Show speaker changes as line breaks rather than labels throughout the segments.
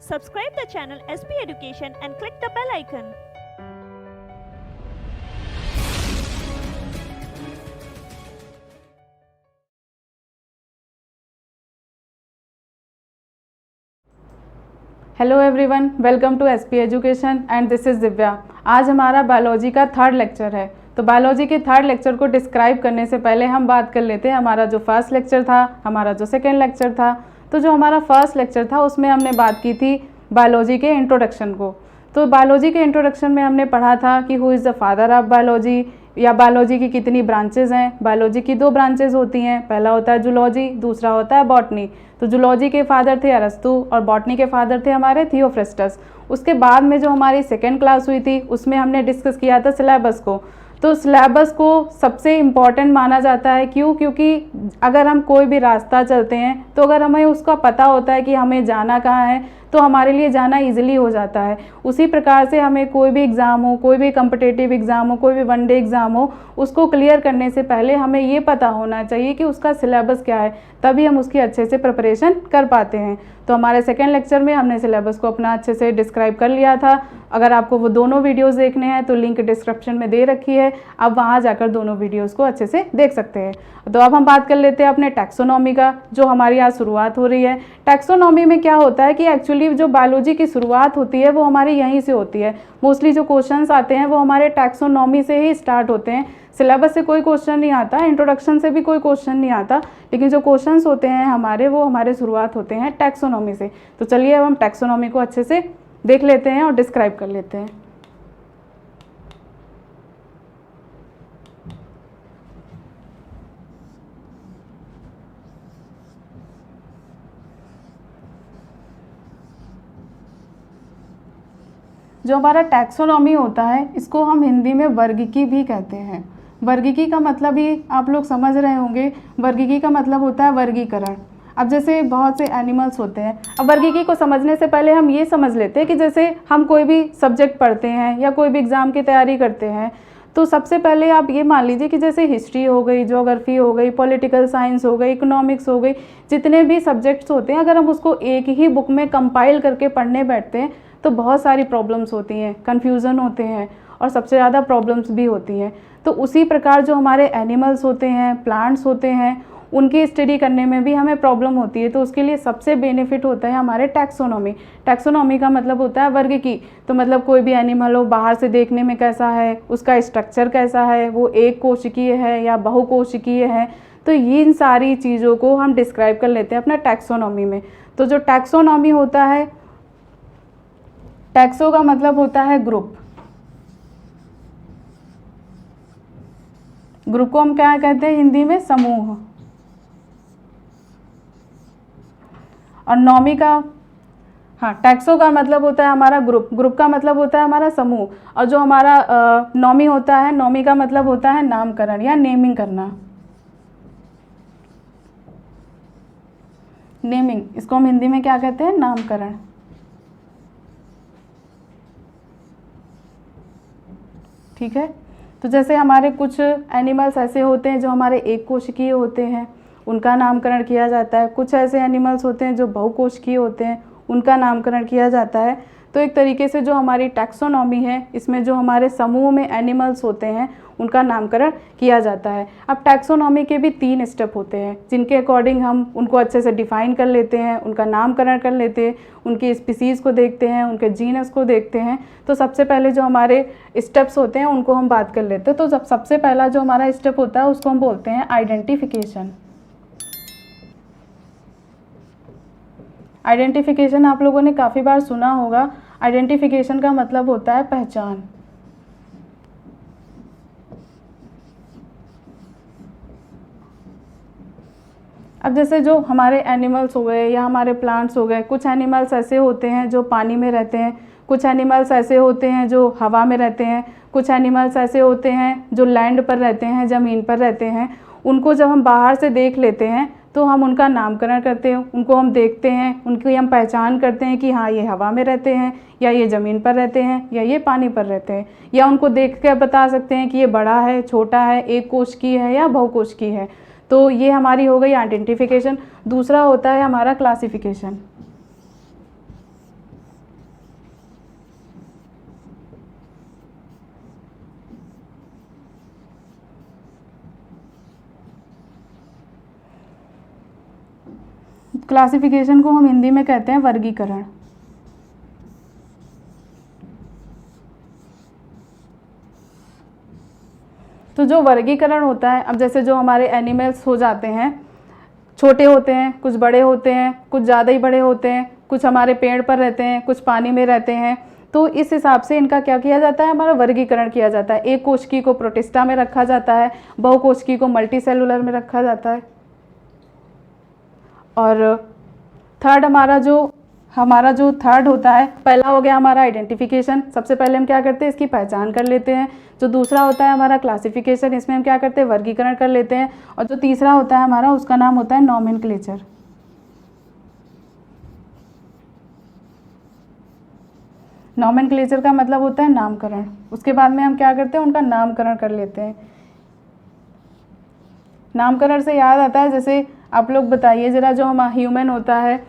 Subscribe the channel SP Education and click the bell icon.
Hello everyone, welcome to SP education and this is Divya. आज हमारा biology का third lecture है। तो biology के third lecture को describe करने से पहले हम बात कर लेते हैं हमारा जो फर्स्ट लेक्चर था, हमारा जो सेकेंड लेक्चर था। तो जो हमारा फर्स्ट लेक्चर था उसमें हमने बात की थी बायोलॉजी के इंट्रोडक्शन को। तो बायोलॉजी के इंट्रोडक्शन में हमने पढ़ा था कि who is the father of biology, या बायोलॉजी की कितनी ब्रांचेज हैं। बायोलॉजी की दो ब्रांचेज होती हैं, पहला होता है जूलॉजी, दूसरा होता है बॉटनी। तो जूलॉजी के फादर थे अरस्तु और बॉटनी के फादर थे हमारे थियोफ्रस्टस। उसके बाद में जो हमारी सेकेंड क्लास हुई थी उसमें हमने डिस्कस किया था सिलेबस को। तो सिलेबस को सबसे इम्पॉर्टेंट माना जाता है, क्योंकि अगर हम कोई भी रास्ता चलते हैं तो अगर हमें उसका पता होता है कि हमें जाना कहाँ है तो हमारे लिए जाना इजीली हो जाता है। उसी प्रकार से हमें कोई भी एग्ज़ाम हो, कोई भी कम्पिटिटिव एग्ज़ाम हो, कोई भी वनडे एग्ज़ाम हो, उसको क्लियर करने से पहले हमें ये पता होना चाहिए कि उसका सिलेबस क्या है, तभी हम उसकी अच्छे से प्रिपरेशन कर पाते हैं। तो हमारे सेकेंड लेक्चर में हमने सिलेबस को अपना अच्छे से डिस्क्राइब कर लिया था। अगर आपको वो दोनों वीडियोस देखने हैं तो लिंक डिस्क्रिप्शन में दे रखी है, आप वहाँ जाकर दोनों वीडियोस को अच्छे से देख सकते हैं। तो अब हम बात कर लेते हैं अपने टैक्सोनॉमी का, जो हमारी आज शुरुआत हो रही है। टैक्सोनॉमी में क्या होता है कि एक्चुअली जो बायोलॉजी की शुरुआत होती है वो हमारी यहीं से होती है। मोस्टली जो क्वेश्चंस आते हैं वो हमारे टैक्सोनॉमी से ही स्टार्ट होते हैं। सिलेबस से कोई क्वेश्चन नहीं आता, इंट्रोडक्शन से भी कोई क्वेश्चन नहीं आता, लेकिन जो क्वेश्चंस होते हैं हमारे वो हमारे शुरुआत होते हैं टैक्सोनॉमी से। तो चलिए अब हम टैक्सोनॉमी को अच्छे से देख लेते हैं और डिस्क्राइब कर लेते हैं। जो हमारा टैक्सोनॉमी होता है इसको हम हिंदी में वर्गीकी भी कहते हैं। वर्गीकी का मतलब ही आप लोग समझ रहे होंगे, वर्गीकी का मतलब होता है वर्गीकरण। अब जैसे बहुत से एनिमल्स होते हैं, अब वर्गीकी को समझने से पहले हम ये समझ लेते हैं कि जैसे हम कोई भी सब्जेक्ट पढ़ते हैं या कोई भी एग्ज़ाम की तैयारी करते हैं तो सबसे पहले आप ये मान लीजिए कि जैसे हिस्ट्री हो गई, ज्योग्राफी हो गई, पॉलिटिकल साइंस हो गई, इकोनॉमिक्स हो गई, जितने भी सब्जेक्ट्स होते हैं अगर हम उसको एक ही बुक में कंपाइल करके पढ़ने बैठते हैं तो बहुत सारी प्रॉब्लम्स होती हैं, कन्फ्यूज़न होते हैं और सबसे ज़्यादा प्रॉब्लम्स भी होती हैं। तो उसी प्रकार जो हमारे एनिमल्स होते हैं, प्लांट्स होते हैं, उनकी स्टडी करने में भी हमें प्रॉब्लम होती है। तो उसके लिए सबसे बेनिफिट होता है हमारे टैक्सोनॉमी। टैक्सोनॉमी का मतलब होता है वर्गीकी। तो मतलब कोई भी एनिमल हो, बाहर से देखने में कैसा है, उसका स्ट्रक्चर कैसा है, वो एक कोशिकीय है या बहुकोशिकीय है, तो इन सारी चीज़ों को हम डिस्क्राइब कर लेते हैं अपना टैक्सोनॉमी में। तो जो टैक्सोनॉमी होता है, टैक्सो का मतलब होता है ग्रुप। ग्रुप को हम क्या कहते हैं हिंदी में? समूह। और नॉमी का, हाँ, टैक्सो का मतलब होता है हमारा ग्रुप, ग्रुप का मतलब होता है हमारा समूह। और जो हमारा नॉमी होता है, नॉमी का मतलब होता है नामकरण या नेमिंग करना। नेमिंग, इसको हम हिंदी में क्या कहते हैं? नामकरण। ठीक है। तो जैसे हमारे कुछ एनिमल्स ऐसे होते हैं जो हमारे एक कोशिकीय होते हैं, उनका नामकरण किया जाता है। कुछ ऐसे एनिमल्स होते हैं जो बहुकोशिकीय होते हैं, उनका नामकरण किया जाता है। तो एक तरीके से जो हमारी टैक्सोनॉमी है इसमें जो हमारे समूह में एनिमल्स होते हैं उनका नामकरण किया जाता है। अब टैक्सोनॉमी के भी 3 स्टेप होते हैं जिनके अकॉर्डिंग हम उनको अच्छे से डिफ़ाइन कर लेते हैं, उनका नामकरण कर लेते हैं, उनकी स्पीसीज़ को देखते हैं, उनके जीनस को देखते हैं। तो सबसे पहले जो हमारे स्टेप्स होते हैं उनको हम बात कर लेते हैं। तो सबसे पहला जो हमारा स्टेप होता है उसको हम बोलते हैं आइडेंटिफिकेशन। आइडेंटिफिकेशन आप लोगों ने काफ़ी बार सुना होगा। आइडेंटिफिकेशन का मतलब होता है पहचान। अब जैसे जो हमारे एनिमल्स हो गए या हमारे प्लांट्स हो गए, कुछ एनिमल्स ऐसे होते हैं जो पानी में रहते हैं, कुछ एनिमल्स ऐसे होते हैं जो हवा में रहते हैं, कुछ एनिमल्स ऐसे होते हैं जो लैंड पर रहते हैं, ज़मीन पर रहते हैं। उनको जब हम बाहर से देख लेते हैं तो हम उनका नामकरण करते हैं, उनको हम देखते हैं, उनकी हम पहचान करते हैं कि हाँ ये हवा में रहते हैं, या ये ज़मीन पर रहते हैं, या ये पानी पर रहते हैं। या उनको देख कर बता सकते हैं कि ये बड़ा है, छोटा है, एक कोशिकीय है या बहुकोशिकीय है। तो ये हमारी हो गई आइडेंटिफिकेशन। दूसरा होता है हमारा क्लासिफिकेशन। क्लासिफिकेशन को हम हिंदी में कहते हैं वर्गीकरण। तो जो वर्गीकरण होता है, अब जैसे जो हमारे एनिमल्स हो जाते हैं, छोटे होते हैं, कुछ बड़े होते हैं, कुछ ज़्यादा ही बड़े होते हैं, कुछ हमारे पेड़ पर रहते हैं, कुछ पानी में रहते हैं, तो इस हिसाब से इनका क्या किया जाता है, हमारा वर्गीकरण किया जाता है। एक कोशिकी को प्रोटिस्टा में रखा जाता है, बहुकोशिकी को मल्टीसेलुलर में रखा जाता है। और थर्ड हमारा जो थर्ड होता है, पहला हो गया हमारा आइडेंटिफिकेशन, सबसे पहले हम क्या करते हैं, इसकी पहचान कर लेते हैं। जो दूसरा होता है हमारा क्लासिफिकेशन, इसमें हम क्या करते हैं, वर्गीकरण कर लेते हैं। और जो तीसरा होता है हमारा, उसका नाम होता है नॉमेनक्लेचर। नॉमेनक्लेचर का मतलब होता है नामकरण। उसके बाद में हम क्या करते हैं, उनका नामकरण कर लेते हैं। नामकरण से याद आता है, जैसे आप लोग बताइए ज़रा, जो हम ह्यूमन होता है,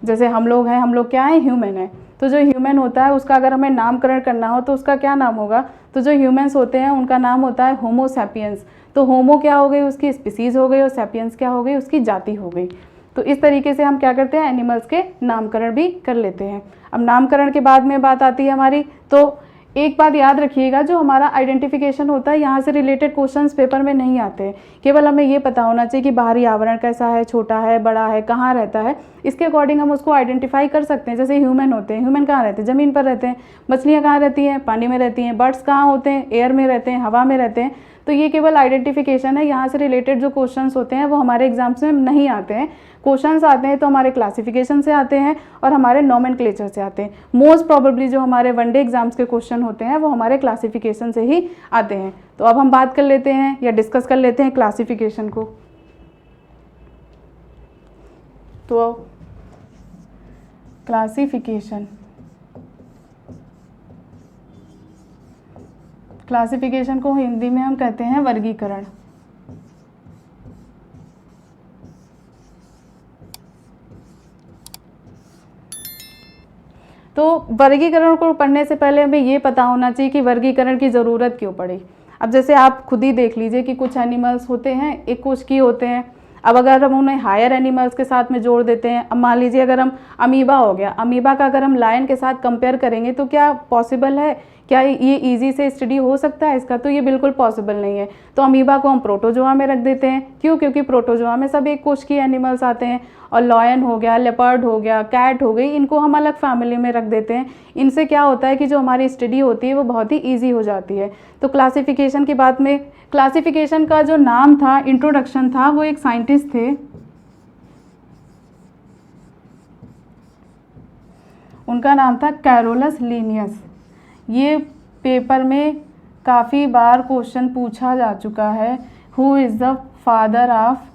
जैसे हम लोग हैं, हम लोग क्या हैं, ह्यूमन है। तो जो ह्यूमन होता है उसका अगर हमें नामकरण करना हो तो उसका क्या नाम होगा, तो जो ह्यूमन्स होते हैं उनका नाम होता है होमो सैपियंस। तो होमो क्या हो गई, उसकी स्पीसीज़ हो गई, और सैपियंस क्या हो गई, उसकी जाति हो गई। तो इस तरीके से हम क्या करते हैं, एनिमल्स के नामकरण भी कर लेते हैं। अब नामकरण के बाद में बात आती है हमारी, तो एक बात याद रखिएगा, जो हमारा आइडेंटिफिकेशन होता है, यहाँ से रिलेटेड क्वेश्चंस पेपर में नहीं आते। केवल हमें ये पता होना चाहिए कि बाहरी आवरण कैसा है, छोटा है, बड़ा है, कहाँ रहता है, इसके अकॉर्डिंग हम उसको आइडेंटिफाई कर सकते हैं। जैसे ह्यूमन होते हैं, ह्यूमन कहाँ रहते हैं, ज़मीन पर रहते हैं। मछलियाँ कहाँ रहती हैं, पानी में रहती हैं। बर्ड्स कहाँ होते हैं, एयर में रहते हैं, हवा में रहते हैं। तो ये केवल आइडेंटिफिकेशन है, यहाँ से रिलेटेड जो क्वेश्चंस होते हैं वो हमारे एग्जाम्स में नहीं आते हैं। क्वेश्चंस आते हैं तो हमारे क्लासिफिकेशन से आते हैं और हमारे नॉमेनक्लेचर से आते हैं। मोस्ट प्रोबेबली जो हमारे वनडे एग्जाम्स के क्वेश्चन होते हैं वो हमारे क्लासिफिकेशन से ही आते हैं। तो अब हम बात कर लेते हैं या डिस्कस कर लेते हैं क्लासिफिकेशन को। तो क्लासिफिकेशन को हिंदी में हम कहते हैं वर्गीकरण। तो वर्गीकरण को पढ़ने से पहले हमें ये पता होना चाहिए कि वर्गीकरण की ज़रूरत क्यों पड़ी। अब जैसे आप खुद ही देख लीजिए कि कुछ एनिमल्स होते हैं, एक कोशिकीय होते हैं। अब अगर हम उन्हें हायर एनिमल्स के साथ में जोड़ देते हैं, अब मान लीजिए अगर हम अमीबा हो गया, अमीबा का अगर हम लायन के साथ कंपेयर करेंगे तो क्या पॉसिबल है, क्या ये इजी से स्टडी हो सकता है इसका, तो ये बिल्कुल पॉसिबल नहीं है। तो अमीबा को हम प्रोटोजोआ में रख देते हैं। क्यों, क्योंकि प्रोटोजोआ में सब एक कोशिकीय एनिमल्स आते हैं। और लॉयन हो गया, लेपर्ड हो गया, कैट हो गई, इनको हम अलग फैमिली में रख देते हैं। इनसे क्या होता है कि जो हमारी स्टडी होती है वो बहुत ही ईजी हो जाती है। तो क्लासिफिकेशन की बात में, क्लासिफिकेशन का जो नाम था, इंट्रोडक्शन था, वो एक साइंटिस्ट थे, उनका नाम था कैरोलस लीनियस। ये पेपर में काफ़ी बार क्वेश्चन पूछा जा चुका है, who is the father of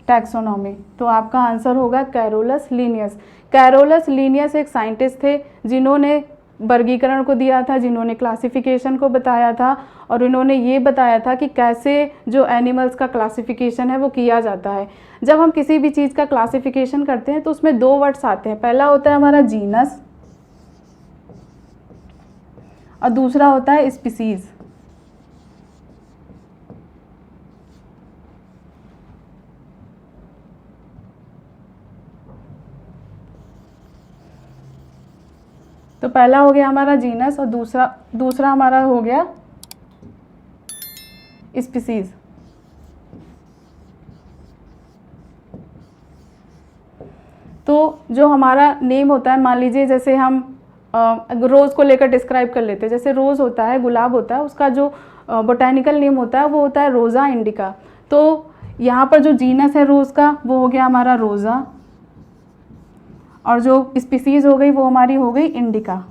taxonomy. तो आपका आंसर होगा कैरोलस लीनियस। कैरोलस लीनियस एक साइंटिस्ट थे जिन्होंने वर्गीकरण को दिया था, जिन्होंने क्लासिफिकेशन को बताया था, और इन्होंने ये बताया था कि कैसे जो एनिमल्स का क्लासिफिकेशन है वो किया जाता है। जब हम किसी भी चीज़ का क्लासिफिकेशन करते हैं तो उसमें दो वर्ड्स आते हैं। पहला होता है हमारा जीनस और दूसरा होता है स्पीसीज। तो पहला हो गया हमारा जीनस और दूसरा हमारा हो गया स्पीसीज। तो जो हमारा नेम होता है, मान लीजिए जैसे हम रोज़ को लेकर डिस्क्राइब कर लेते हैं। जैसे रोज़ होता है, गुलाब होता है, उसका जो बोटैनिकल नेम होता है वो होता है रोज़ा इंडिका। तो यहाँ पर जो जीनस है रोज़ का वो हो गया हमारा रोज़ा, और जो स्पीसीज हो गई वो हमारी हो गई इंडिका।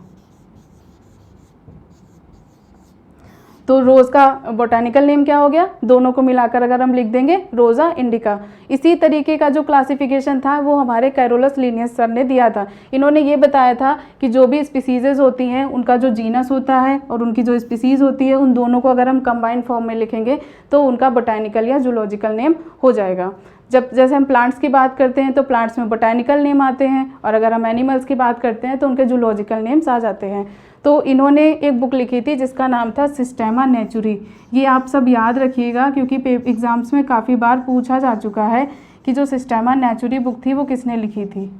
तो रोज़ का बोटानिकल नेम क्या हो गया, दोनों को मिलाकर अगर हम लिख देंगे रोज़ा इंडिका। इसी तरीके का जो क्लासिफिकेशन था वो हमारे कैरोलस लीनियस सर ने दिया था। इन्होंने ये बताया था कि जो भी स्पीसीज़ होती हैं उनका जो जीनस होता है और उनकी जो स्पीसीज़ होती है, उन दोनों को अगर हम कंबाइंड फॉर्म में लिखेंगे तो उनका बोटानिकल या जूलॉजिकल नेम हो जाएगा। जब जैसे हम प्लांट्स की बात करते हैं तो प्लांट्स में बोटैनिकल नेम आते हैं, और अगर हम एनिमल्स की बात करते हैं तो उनके जूलॉजिकल नेम्स आ जाते हैं। तो इन्होंने एक बुक लिखी थी जिसका नाम था सिस्टेमा नेचुरी। ये आप सब याद रखिएगा क्योंकि एग्ज़ाम्स में काफ़ी बार पूछा जा चुका है कि जो सिस्टेमा नेचुरी बुक थी वो किसने लिखी थी।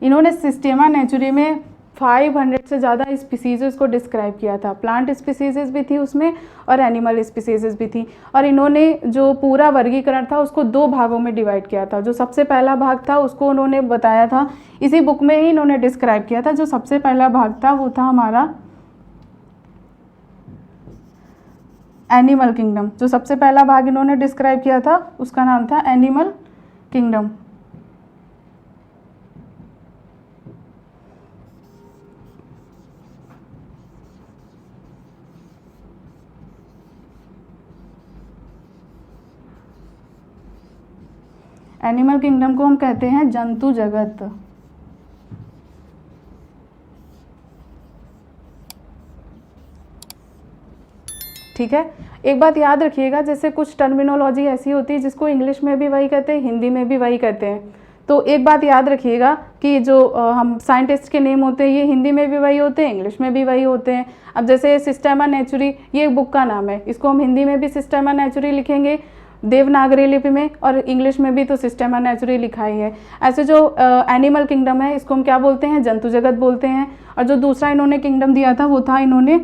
इन्होंने सिस्टेमा नेचुरी में 500 से ज़्यादा स्पीसीज़ को डिस्क्राइब किया था। प्लांट स्पीसीज़ भी थी उसमें और एनिमल स्पीसीज़ भी थी। और इन्होंने जो पूरा वर्गीकरण था उसको 2 भागों में डिवाइड किया था। जो सबसे पहला भाग था उसको उन्होंने बताया था, इसी बुक में ही इन्होंने डिस्क्राइब किया था। जो सबसे पहला भाग था वो था हमारा एनिमल किंगडम। जो सबसे पहला भाग इन्होंने डिस्क्राइब किया था उसका नाम था एनिमल किंगडम। एनिमल किंगडम को हम कहते हैं जंतु जगत। ठीक है, एक बात याद रखिएगा, जैसे कुछ टर्मिनोलॉजी ऐसी होती है जिसको इंग्लिश में भी वही कहते हैं, हिंदी में भी वही कहते हैं। तो एक बात याद रखिएगा कि जो हम साइंटिस्ट के नेम होते हैं ये हिंदी में भी वही होते हैं, इंग्लिश में भी वही होते हैं। अब जैसे सिस्टेमा नेचुरी ये एक बुक का नाम है, इसको हम हिंदी में भी सिस्टेमा नेचुरी लिखेंगे देवनागरी लिपि में, और इंग्लिश में भी तो सिस्टेमा नेचुरी लिखा ही है। ऐसे जो एनिमल किंगडम है इसको हम क्या बोलते हैं, जंतु जगत बोलते हैं। और जो दूसरा इन्होंने किंगडम दिया था वो था इन्होंने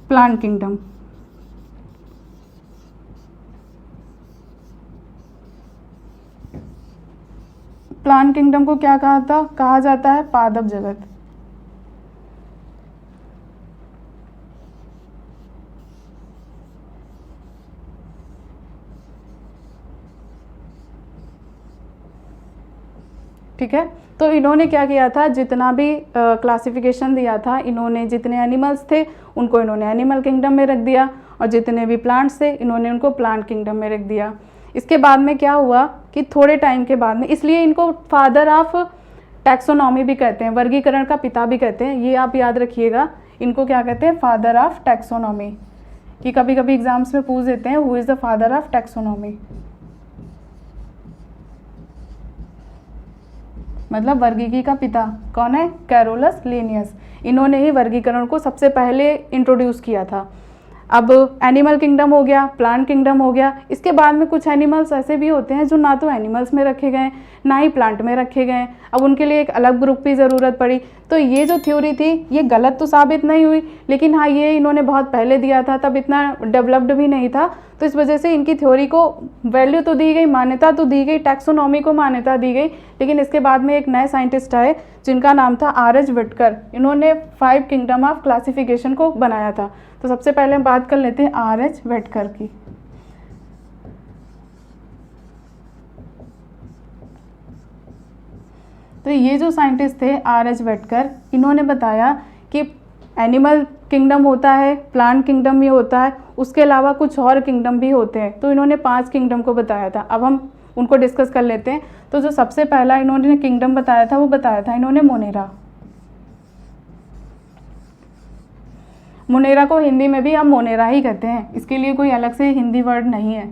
प्लांट किंगडम। प्लांट किंगडम को क्या कहा जाता है, पादप जगत। ठीक है, तो इन्होंने क्या किया था, जितना भी क्लासिफिकेशन दिया था, इन्होंने जितने एनिमल्स थे उनको इन्होंने एनिमल किंगडम में रख दिया, और जितने भी प्लांट्स थे इन्होंने उनको प्लांट किंगडम में रख दिया। इसके बाद में क्या हुआ कि थोड़े टाइम के बाद में, इसलिए इनको फादर ऑफ टैक्सोनॉमी भी कहते हैं, वर्गीकरण का पिता भी कहते हैं। ये आप याद रखिएगा, इनको क्या कहते हैं, फादर ऑफ टैक्सोनॉमी। कि कभी कभी एग्जाम्स में पूछ देते हैं who is the father of taxonomy, मतलब वर्गीकी का पिता कौन है, कैरोलस लिनियस। इन्होंने ही वर्गीकरण को सबसे पहले इंट्रोड्यूस किया था। अब एनिमल किंगडम हो गया, प्लांट किंगडम हो गया। इसके बाद में कुछ एनिमल्स ऐसे भी होते हैं जो ना तो एनिमल्स में रखे गए ना ही प्लांट में रखे गए। अब उनके लिए एक अलग ग्रुप की ज़रूरत पड़ी। तो ये जो थ्योरी थी ये गलत तो साबित नहीं हुई, लेकिन हाँ ये इन्होंने बहुत पहले दिया था, तब इतना डेवलप्ड भी नहीं था। तो इस वजह से इनकी थ्योरी को वैल्यू तो दी गई, मान्यता तो दी गई, टैक्सोनॉमी को मान्यता दी गई। लेकिन इसके बाद में एक नए साइंटिस्ट आए जिनका नाम था R.H. विटकर। इन्होंने 5 किंगडम ऑफ क्लासिफिकेशन को बनाया था। तो सबसे पहले हम बात कर लेते हैं R.H. विटकर की। तो ये जो साइंटिस्ट थे R.H. विटकर, इन्होंने बताया कि एनिमल किंगडम होता है, प्लांट किंगडम भी होता है, उसके अलावा कुछ और किंगडम भी होते हैं। तो इन्होंने 5 किंगडम को बताया था। अब हम उनको डिस्कस कर लेते हैं। तो जो सबसे पहला इन्होंने किंगडम बताया था वो बताया था इन्होंने मोनेरा। मोनेरा को हिंदी में भी हम मोनेरा ही कहते हैं, इसके लिए कोई अलग से हिंदी वर्ड नहीं है।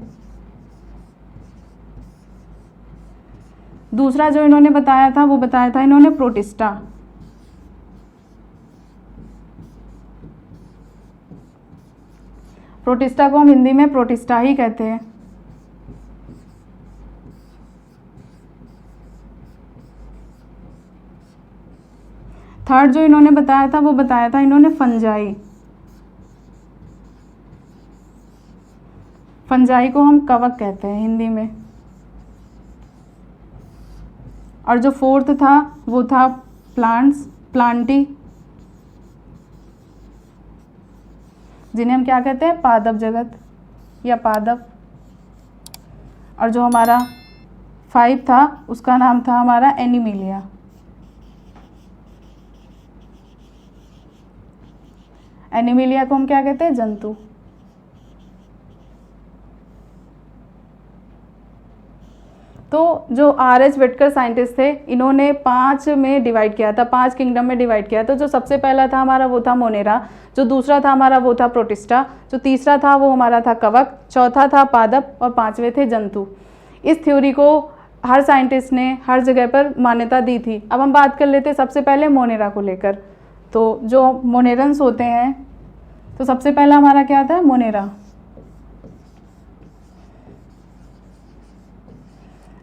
दूसरा जो इन्होंने बताया था वो बताया था इन्होंने प्रोटिस्टा। प्रोटिस्टा को हम हिंदी में प्रोटिस्टा ही कहते हैं। थर्ड जो इन्होंने बताया था वो बताया था इन्होंने फंजाई। फंजाई को हम कवक कहते हैं हिंदी में। और जो फोर्थ था वो था प्लांट्स, प्लांटी, जिन्हें हम क्या कहते हैं, पादप जगत या पादप। और जो हमारा 5 था उसका नाम था हमारा एनिमिलिया। एनिमिलिया को हम क्या कहते हैं, जंतु। तो जो R.H. विटकर साइंटिस्ट थे, इन्होंने 5 में डिवाइड किया था, 5 किंगडम में डिवाइड किया। तो जो सबसे पहला था हमारा वो था मोनेरा, जो दूसरा था हमारा वो था प्रोटिस्टा, जो तीसरा था वो हमारा था कवक, चौथा था पादप और 5वें थे जंतु। इस थ्योरी को हर साइंटिस्ट ने हर जगह पर मान्यता दी थी। अब हम बात कर लेते हैं सबसे पहले मोनेरा को लेकर। तो जो मोनेरन्स होते हैं, तो सबसे पहला हमारा क्या था, मोनेरा।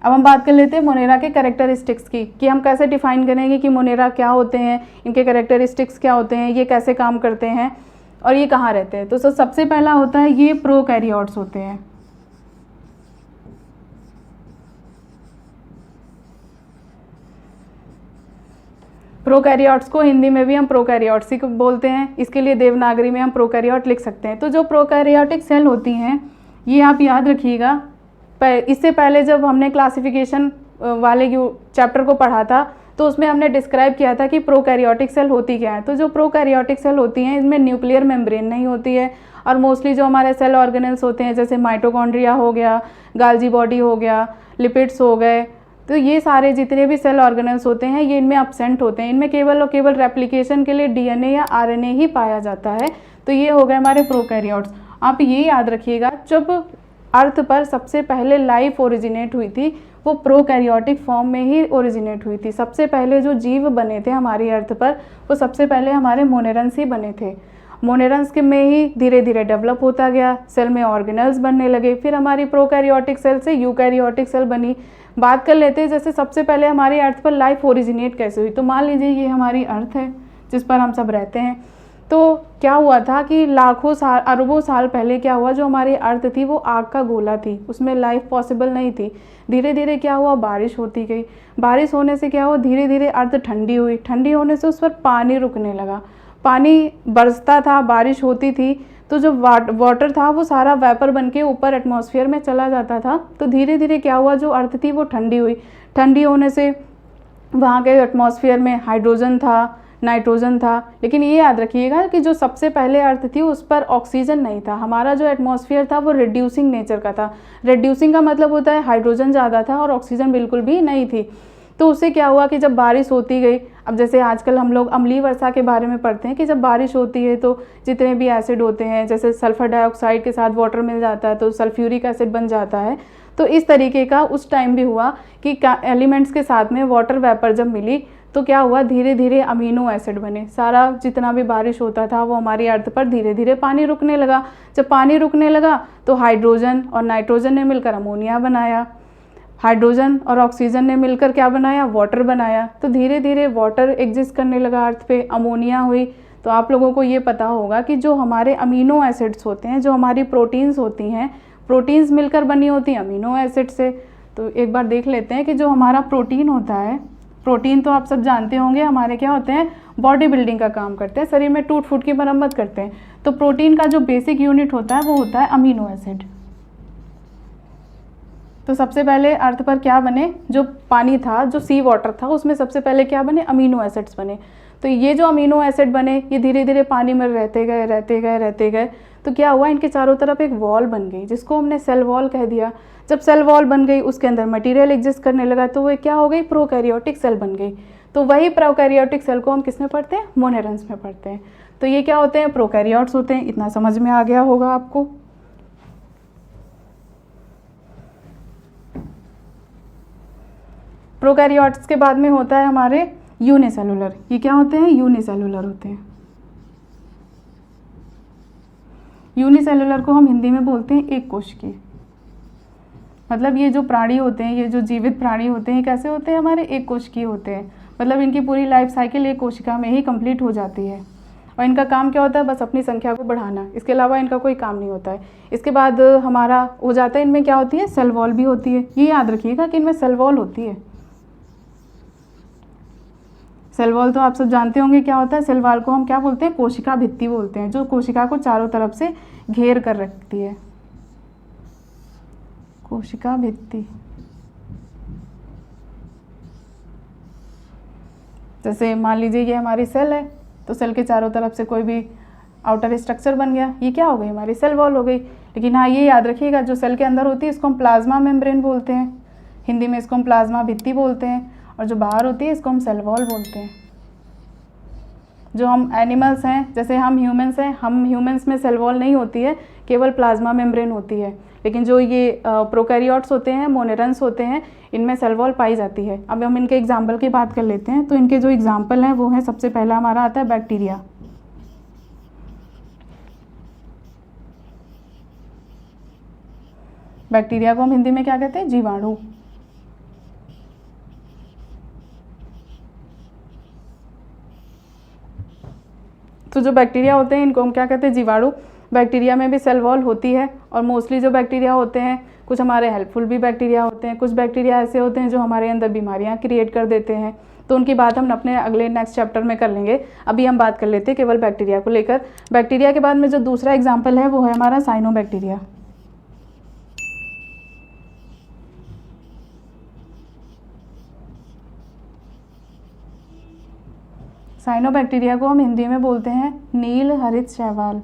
अब हम बात कर लेते हैं मोनेरा के कैरेक्टरिस्टिक्स की, कि हम कैसे डिफाइन करेंगे कि मोनेरा क्या होते हैं, इनके कैरेक्टरिस्टिक्स क्या होते हैं, ये कैसे काम करते हैं और ये कहाँ रहते हैं। तो सबसे पहला होता है ये प्रोकैरियोट्स होते हैं। प्रोकैरियोट्स को हिंदी में भी हम प्रोकैरियोट्स ही बोलते हैं, इसके लिए देवनागरी में हम प्रोकैरियोट लिख सकते हैं। तो जो प्रोकैरियोटिक सेल होती हैं, ये आप याद रखिएगा, इससे पहले जब हमने क्लासिफिकेशन वाले चैप्टर को पढ़ा था तो उसमें हमने डिस्क्राइब किया था कि प्रोकैरियोटिक सेल होती क्या है। तो जो प्रोकैरियोटिक सेल होती हैं, इनमें न्यूक्लियर मेम्ब्रेन नहीं होती है, और मोस्टली जो हमारे सेल ऑर्गेनल्स होते हैं जैसे माइटोकॉन्ड्रिया हो गया, गाल्जी बॉडी हो गया, लिपिड्स हो गए, तो ये सारे जितने भी सेल ऑर्गेनल्स होते हैं ये इनमें अब्सेंट होते हैं। इनमें केवल और केवल रेप्लिकेशन के लिए डीएनए या आरएनए ही पाया जाता है। तो ये हो गए हमारे प्रोकैरियोट्स। आप ये याद रखिएगा, जब अर्थ पर सबसे पहले लाइफ ओरिजिनेट हुई थी वो प्रोकैरियोटिक फॉर्म में ही ओरिजिनेट हुई थी। सबसे पहले जो जीव बने थे हमारी अर्थ पर वो सबसे पहले हमारे मोनेरन्स ही बने थे। मोनेरन्स के में ही धीरे धीरे डेवलप होता गया, सेल में ऑर्गेनल्स बनने लगे, फिर हमारी प्रोकैरियोटिक सेल से यूकैरियोटिक सेल बनी। बात कर लेते हैं जैसे सबसे पहले हमारी अर्थ पर लाइफ ओरिजिनेट कैसे हुई। तो मान लीजिए ये हमारी अर्थ है जिस पर हम सब रहते हैं। तो क्या हुआ था कि लाखों साल अरबों साल पहले क्या हुआ, जो हमारी अर्थ थी वो आग का गोला थी, उसमें लाइफ पॉसिबल नहीं थी। धीरे धीरे क्या हुआ, बारिश होती गई, बारिश होने से क्या हुआ, धीरे धीरे अर्थ ठंडी हुई, ठंडी होने से उस पर पानी रुकने लगा, पानी बरसता था, बारिश होती थी, तो जो वाटर था वो सारा वेपर बन के ऊपर एटमॉस्फेयर में चला जाता था। तो धीरे धीरे क्या हुआ, जो अर्थ थी वो ठंडी हुई, ठंडी होने से वहाँ के एटमॉस्फेयर में हाइड्रोजन था, नाइट्रोजन था। लेकिन ये याद रखिएगा कि जो सबसे पहले अर्थ थी उस पर ऑक्सीजन नहीं था। हमारा जो एटमॉस्फेयर था वो रिड्यूसिंग नेचर का था। रिड्यूसिंग का मतलब होता है हाइड्रोजन ज़्यादा था और ऑक्सीजन बिल्कुल भी नहीं थी। तो उससे क्या हुआ कि जब बारिश होती गई, अब जैसे आजकल हम लोग अम्लीय वर्षा के बारे में पढ़ते हैं कि जब बारिश होती है तो जितने भी एसिड होते हैं, जैसे सल्फर डाइऑक्साइड के साथ वाटर मिल जाता है तो सल्फ्यूरिक एसिड बन जाता है। तो इस तरीके का उस टाइम भी हुआ कि एलिमेंट्स के साथ में वाटर वेपर जब मिली तो क्या हुआ, धीरे धीरे अमीनो एसिड बने। सारा जितना भी बारिश होता था वो हमारी अर्थ पर धीरे धीरे पानी रुकने लगा। जब पानी रुकने लगा तो हाइड्रोजन और नाइट्रोजन ने मिलकर अमोनिया बनाया, हाइड्रोजन और ऑक्सीजन ने मिलकर क्या बनाया, वाटर बनाया। तो धीरे धीरे वाटर एग्जिस्ट करने लगा अर्थ पे, अमोनिया हुई। तो आप लोगों को ये पता होगा कि जो हमारे अमीनो एसिड्स होते हैं, जो हमारी प्रोटीन्स होती हैं, प्रोटीन्स मिलकर बनी होती हैं अमीनो एसिड से। तो एक बार देख लेते हैं कि जो हमारा प्रोटीन होता है, प्रोटीन तो आप सब जानते होंगे हमारे क्या होते हैं, बॉडी बिल्डिंग का काम करते हैं, शरीर में टूट फूट की मरम्मत करते हैं। तो प्रोटीन का जो बेसिक यूनिट होता है वो होता है अमीनो एसिड। तो सबसे पहले अर्थ पर क्या बने, जो पानी था, जो सी वाटर था, उसमें सबसे पहले क्या बने, अमीनो एसिड्स बने। तो ये जो अमीनो एसिड बने ये धीरे धीरे पानी में रहते गए रहते गए रहते गए। तो क्या हुआ, इनके चारों तरफ एक वॉल बन गई जिसको हमने सेल वॉल कह दिया। जब सेल वॉल बन गई उसके अंदर मटेरियल एग्जिस्ट करने लगा तो वो क्या हो गई, प्रोकैरियोटिक सेल बन गई। तो वही प्रोकैरियोटिक सेल को हम किस में पढ़ते हैं, मोनेरन्स में पढ़ते हैं। तो ये क्या होते हैं, प्रोकैरियोट्स होते हैं। इतना समझ में आ गया होगा आपको। प्रोकैरियोट्स के बाद में होता है हमारे यूनिसेलुलर। ये क्या होते हैं, यूनिसेलुलर होते हैं। यूनिसेलुलर को हम हिंदी में बोलते हैं एक कोशिकीय। मतलब ये जो प्राणी होते हैं, ये जो जीवित प्राणी होते हैं, कैसे होते हैं, हमारे एक कोशिकीय होते हैं। मतलब इनकी पूरी लाइफ साइकिल एक कोशिका में ही कंप्लीट हो जाती है और इनका काम क्या होता है, बस अपनी संख्या को बढ़ाना। इसके अलावा इनका कोई काम नहीं होता है। इसके बाद हमारा हो जाता है, इनमें क्या होती है, सेल वॉल भी होती है। ये याद रखिएगा कि इनमें सेल वॉल होती है। सेल वॉल तो आप सब जानते होंगे क्या होता है। सेल वॉल को हम क्या बोलते हैं, कोशिका भित्ति बोलते हैं, जो कोशिका को चारों तरफ से घेर कर रखती है, कोशिका भित्ति। जैसे मान लीजिए ये हमारी सेल है, तो सेल के चारों तरफ से कोई भी आउटर स्ट्रक्चर बन गया, ये क्या हो गई, हमारी सेल वॉल हो गई। लेकिन हाँ, ये याद रखिएगा जो सेल के अंदर होती है इसको हम प्लाज्मा मेम्ब्रेन बोलते हैं। हिंदी में इसको हम प्लाज्मा भित्ति बोलते हैं, और जो बाहर होती है इसको हम सेल वॉल बोलते हैं। जो हम एनिमल्स हैं, जैसे हम ह्यूमंस हैं, हम ह्यूमंस में सेल वॉल नहीं होती है, केवल प्लाज्मा मेम्ब्रेन होती है। लेकिन जो ये प्रोकैरियोट्स होते हैं, मोनेरन्स होते हैं, इनमें सेल वॉल पाई जाती है। अब हम इनके एग्जाम्पल की बात कर लेते हैं। तो इनके जो एग्जाम्पल हैं वो हैं, सबसे पहला हमारा आता है बैक्टीरिया। बैक्टीरिया को हम हिंदी में क्या कहते हैं? जीवाणु। तो जो बैक्टीरिया होते हैं इनको हम क्या कहते हैं? जीवाणु। बैक्टीरिया में भी सेल वॉल होती है, और मोस्टली जो बैक्टीरिया होते हैं, कुछ हमारे हेल्पफुल भी बैक्टीरिया होते हैं, कुछ बैक्टीरिया ऐसे होते हैं जो हमारे अंदर बीमारियां क्रिएट कर देते हैं। तो उनकी बात हम अपने अगले नेक्स्ट चैप्टर में कर लेंगे। अभी हम बात कर लेते हैं केवल बैक्टीरिया को लेकर। बैक्टीरिया के बाद में जो दूसरा एग्जाम्पल है वो है हमारा साइनोबैक्टीरिया। साइनोबैक्टीरिया को हम हिंदी में बोलते हैं नील हरित शैवाल।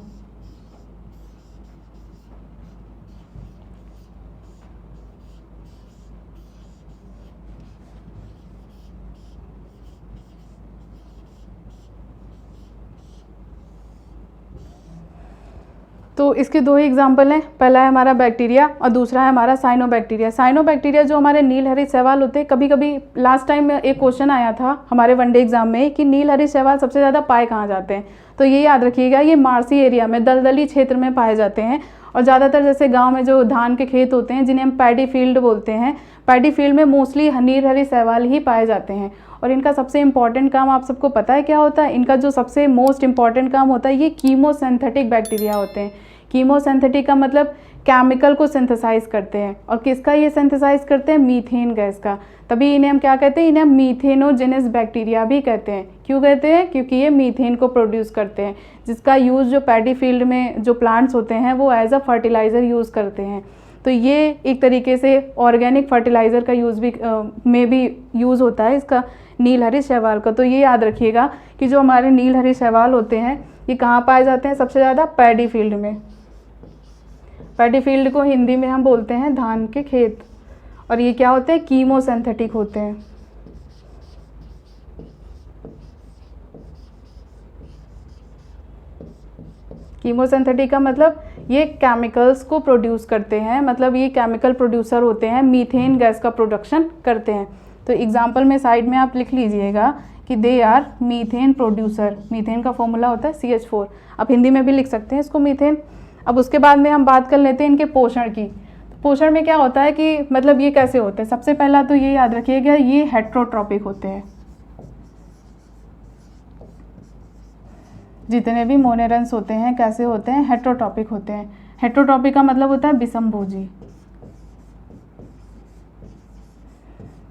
तो इसके दो ही एग्जाम्पल हैं, पहला है हमारा बैक्टीरिया और दूसरा है हमारा साइनोबैक्टीरिया। साइनोबैक्टीरिया जो हमारे नील हरित शैवाल होते हैं, कभी कभी लास्ट टाइम एक क्वेश्चन आया था हमारे वनडे एग्जाम में कि नील हरित शैवाल सबसे ज़्यादा पाए कहाँ जाते हैं। तो ये याद रखिएगा, ये मार्सी एरिया में, दलदली क्षेत्र में पाए जाते हैं। और ज़्यादातर जैसे गाँव में जो धान के खेत होते हैं, जिन्हें हम पैडी फील्ड बोलते हैं, पैडी फील्ड में मोस्टली नील हरित शैवाल ही पाए जाते हैं। और इनका सबसे इंपॉर्टेंट काम आप सबको पता है क्या होता है? इनका जो सबसे मोस्ट इंपॉर्टेंट काम होता है, ये कीमोसिंथेटिक बैक्टीरिया होते हैं। कीमोसिंथेटिक का मतलब केमिकल को सिंथेसाइज करते हैं। और किसका ये सिंथेसाइज करते हैं? मीथेन गैस का। तभी इन्हें हम क्या कहते हैं? इन्हें हम मीथेनोजेनस बैक्टीरिया भी कहते हैं। क्यों कहते हैं? क्योंकि ये मीथेन को प्रोड्यूस करते हैं, जिसका यूज़ जो पैडी फील्ड में जो प्लांट्स होते हैं वो एज अ फर्टिलाइज़र यूज़ करते हैं। तो ये एक तरीके से ऑर्गेनिक फर्टिलाइज़र का यूज़ भी में भी यूज़ होता है इसका, नील हरित शैवाल का। तो ये याद रखिएगा कि जो हमारे नील हरित शैवाल होते हैं ये कहाँ पाए जाते हैं? सबसे ज़्यादा पैडी फील्ड में। पैडी फील्ड को हिंदी में हम बोलते हैं धान के खेत। और ये क्या होते हैं? कीमोसिंथेटिक होते हैं। कीमोसिंथेटिक का मतलब ये केमिकल्स को प्रोड्यूस करते हैं, मतलब ये केमिकल प्रोड्यूसर होते हैं, मीथेन गैस का प्रोडक्शन करते हैं। तो एग्जाम्पल में साइड में आप लिख लीजिएगा कि they are methane producer. Methane का फॉर्मूला होता है CH4। आप हिंदी में भी लिख सकते हैं इसको मीथेन। अब उसके बाद में हम बात कर लेते हैं इनके पोषण की। पोषण में क्या होता है कि मतलब ये कैसे होते हैं? सबसे पहला तो ये याद रखिएगा, ये हेट्रोट्रॉपिक होते हैं। जितने भी मोनेरन्स होते हैं कैसे होते हैं? हेट्रोट्रॉपिक होते हैं। हेट्रोट्रॉपिक का मतलब होता है विषमभोजी।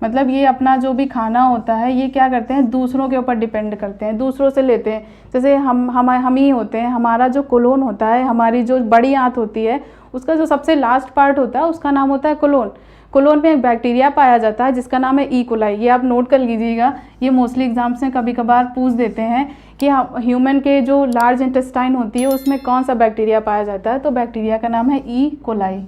मतलब ये अपना जो भी खाना होता है ये क्या करते हैं? दूसरों के ऊपर डिपेंड करते हैं, दूसरों से लेते हैं। जैसे हम ही होते हैं, हमारा जो कोलोन होता है, हमारी जो बड़ी आंत होती है, उसका जो सबसे लास्ट पार्ट होता है उसका नाम होता है कोलोन। कोलोन में एक बैक्टीरिया पाया जाता है जिसका नाम है ई कोलाई। ये आप नोट कर लीजिएगा, ये मोस्टली एग्जाम्स में कभी कभार पूछ देते हैं कि ह्यूमन के जो लार्ज इंटेस्टाइन होती है उसमें कौन सा बैक्टीरिया पाया जाता है। तो बैक्टीरिया का नाम है ई कोलाई।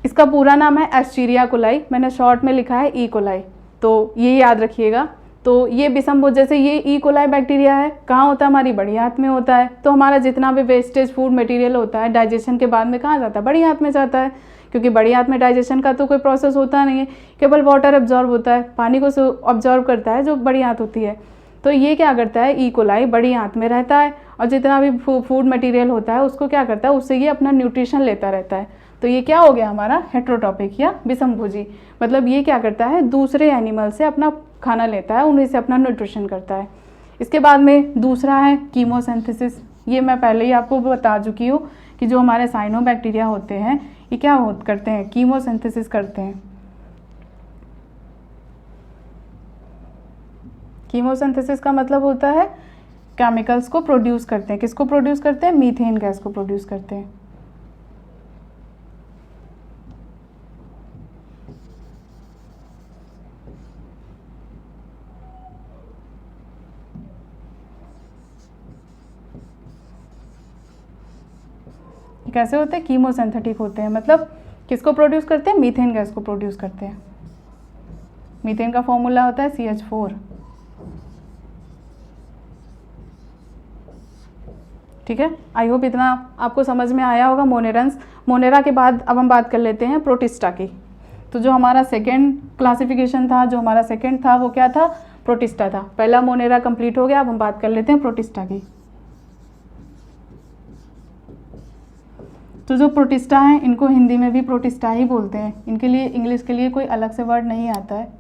इसका पूरा नाम है एस्चीरिया कोलाई, मैंने शॉर्ट में लिखा है ई कोलाई। तो ये याद रखिएगा। तो ये विषमभोज, जैसे ये ई कोलाई बैक्टीरिया है, कहाँ होता है? हमारी बड़ी आंत में होता है। तो हमारा जितना भी वेस्टेज फूड मटेरियल होता है डाइजेशन के बाद में कहाँ जाता है? बड़ी आंत में जाता है। क्योंकि बड़ी आंत में डाइजेशन का तो कोई प्रोसेस होता नहीं है, केवल वाटर एब्जॉर्ब होता है, पानी को ऑब्जॉर्व करता है जो बड़ी आंत होती है। तो ये क्या करता है? ई कोलाई बड़ी आंत में रहता है और जितना भी फूड मटेरियल होता है उसको क्या करता है? उससे ये अपना न्यूट्रिशन लेता रहता है। तो ये क्या हो गया हमारा? हेट्रोट्रॉपिक या विषमभोजी। मतलब ये क्या करता है? दूसरे एनिमल से अपना खाना लेता है, उन्हीं से अपना न्यूट्रिशन करता है। इसके बाद में दूसरा है कीमोसिंथेसिस। ये मैं पहले ही आपको बता चुकी हूँ कि जो हमारे साइनोबैक्टीरिया होते हैं ये क्या करते हैं? कीमोसिंथेसिस करते हैं। कीमोसिंथेसिस का मतलब होता है केमिकल्स को प्रोड्यूस करते हैं। किसको प्रोड्यूस करते हैं? मीथेन गैस को प्रोड्यूस करते हैं। कैसे होते हैं? कीमोसिंथेटिक होते हैं। मतलब किसको प्रोड्यूस करते हैं? मीथेन गैस को प्रोड्यूस करते हैं। मीथेन का फॉर्मूला होता है CH4। ठीक है, आई होप इतना आपको समझ में आया होगा मोनेरन्स। मोनेरा के बाद अब हम बात कर लेते हैं प्रोटिस्टा की। तो जो हमारा सेकेंड क्लासिफिकेशन था, जो हमारा सेकेंड था, वो क्या था? प्रोटिस्टा था। पहला मोनेरा कंप्लीट हो गया, अब हम बात कर लेते हैं प्रोटिस्टा की। तो जो प्रोटिस्टा हैं इनको हिंदी में भी प्रोटिस्टा ही बोलते हैं, इनके लिए इंग्लिश के लिए कोई अलग से वर्ड नहीं आता है।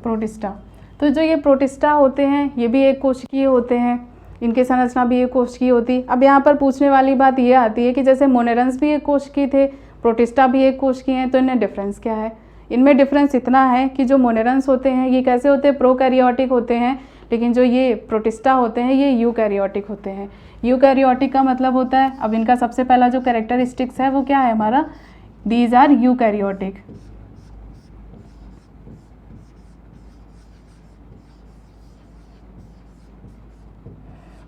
प्रोटिस्टा, तो जो ये प्रोटिस्टा होते हैं ये भी एक कोशिकीय होते हैं, इनकी संरचना भी एक कोशिकीय होती। अब यहाँ पर पूछने वाली बात ये आती है कि जैसे मोनेरन्स भी एक कोशिकीय थे, प्रोटिस्टा भी एक कोशिकीय हैं, तो इनमें डिफरेंस क्या है? इनमें डिफरेंस इतना है कि जो मोनेरन्स होते हैं ये कैसे होते हैं? प्रोकैरियोटिक होते हैं, लेकिन जो ये प्रोटिस्टा होते हैं ये यूकैरियोटिक होते हैं। यूकैरियोटिक का मतलब होता है, अब इनका सबसे पहला जो कैरेक्टरिस्टिक्स है वो क्या है हमारा? These are eukaryotic.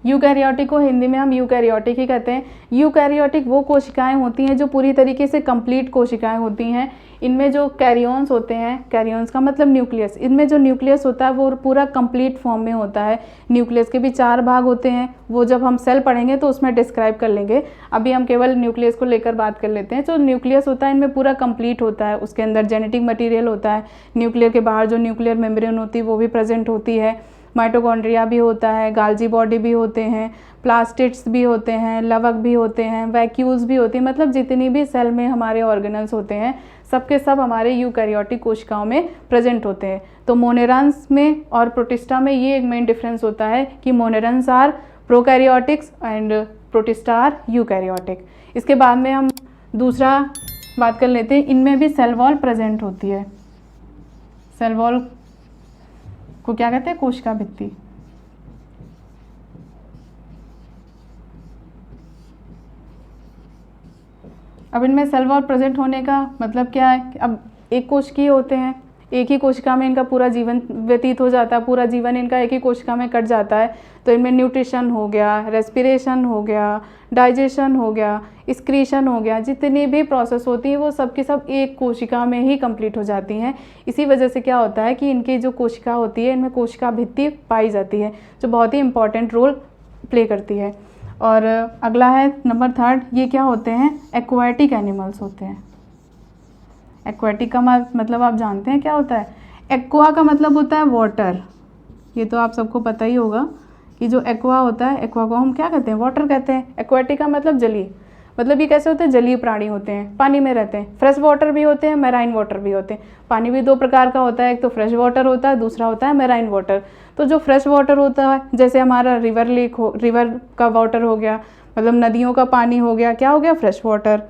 यूकैरियोटिक को हिंदी में हम यूकैरियोटिक ही कहते हैं। यूकैरियोटिक वो कोशिकाएं होती हैं जो पूरी तरीके से कंप्लीट कोशिकाएं होती हैं। इनमें जो कैरियोन्स होते हैं, कैरियोन्स का मतलब न्यूक्लियस, इनमें जो न्यूक्लियस होता है वो पूरा कंप्लीट फॉर्म में होता है। न्यूक्लियस के भी 4 भाग होते हैं, वो जब हम सेल पढ़ेंगे तो उसमें डिस्क्राइब कर लेंगे। अभी हम केवल न्यूक्लियस को लेकर बात कर लेते हैं। जो न्यूक्लियस होता है इनमें पूरा कंप्लीट होता है, उसके अंदर जेनेटिक मटीरियल होता है। न्यूक्लियर के बाहर जो न्यूक्लियर मेम्ब्रेन होती है वो भी प्रेजेंट होती है। माइटोकॉन्ड्रिया भी होता है, गाल्जी बॉडी भी होते हैं, प्लास्टिड्स भी होते हैं, लवक भी होते हैं, वैक्यूल्स भी होती हैं। मतलब जितनी भी सेल में हमारे ऑर्गेनल्स होते हैं सबके सब हमारे यूकैरियोटिक कोशिकाओं में प्रेजेंट होते हैं। तो मोनेरन्स में और प्रोटिस्टा में ये एक मेन डिफरेंस होता है कि monerans are prokaryotics and protista are eukaryotic. इसके बाद में हम दूसरा बात कर लेते हैं, इनमें भी सेल वॉल प्रेजेंट होती है। सेल वॉल को क्या कहते हैं? कोशिका भित्ति। अब इनमें सेल वॉल प्रेजेंट होने का मतलब क्या है? अब एक कोशिकीय होते हैं, एक ही कोशिका में इनका पूरा जीवन व्यतीत हो जाता है, पूरा जीवन इनका एक ही कोशिका में कट जाता है। तो इनमें न्यूट्रिशन हो गया, रेस्पिरेशन हो गया, डाइजेशन हो गया, एक्सक्रीशन हो गया, जितनी भी प्रोसेस होती है वो सब की सब एक कोशिका में ही कंप्लीट हो जाती हैं। इसी वजह से क्या होता है कि इनकी जो कोशिका होती है इनमें कोशिका भित्ति पाई जाती है, जो बहुत ही इंपॉर्टेंट रोल प्ले करती है। और अगला है नंबर 3, ये क्या होते हैं? एक्वाटिक एनिमल्स होते हैं। एक्वाटिक का मतलब आप जानते हैं क्या होता है? एक्वा का मतलब होता है वाटर, ये तो आप सबको पता ही होगा कि जो एक्वा होता है, एक्वा को हम क्या कहते हैं? वाटर कहते हैं। एक्वाटिक का मतलब जलीय, मतलब ये कैसे होते हैं? जलीय प्राणी होते हैं, पानी में रहते हैं। फ्रेश वाटर भी होते हैं, मैराइन वाटर भी होते हैं। पानी भी 2 प्रकार का होता है, एक तो फ्रेश वाटर होता है, दूसरा होता है मैराइन वाटर। तो जो फ्रेश वाटर होता है जैसे हमारा रिवर लेक हो, रिवर का वाटर हो गया, मतलब नदियों का पानी हो गया, क्या हो गया? Fresh water.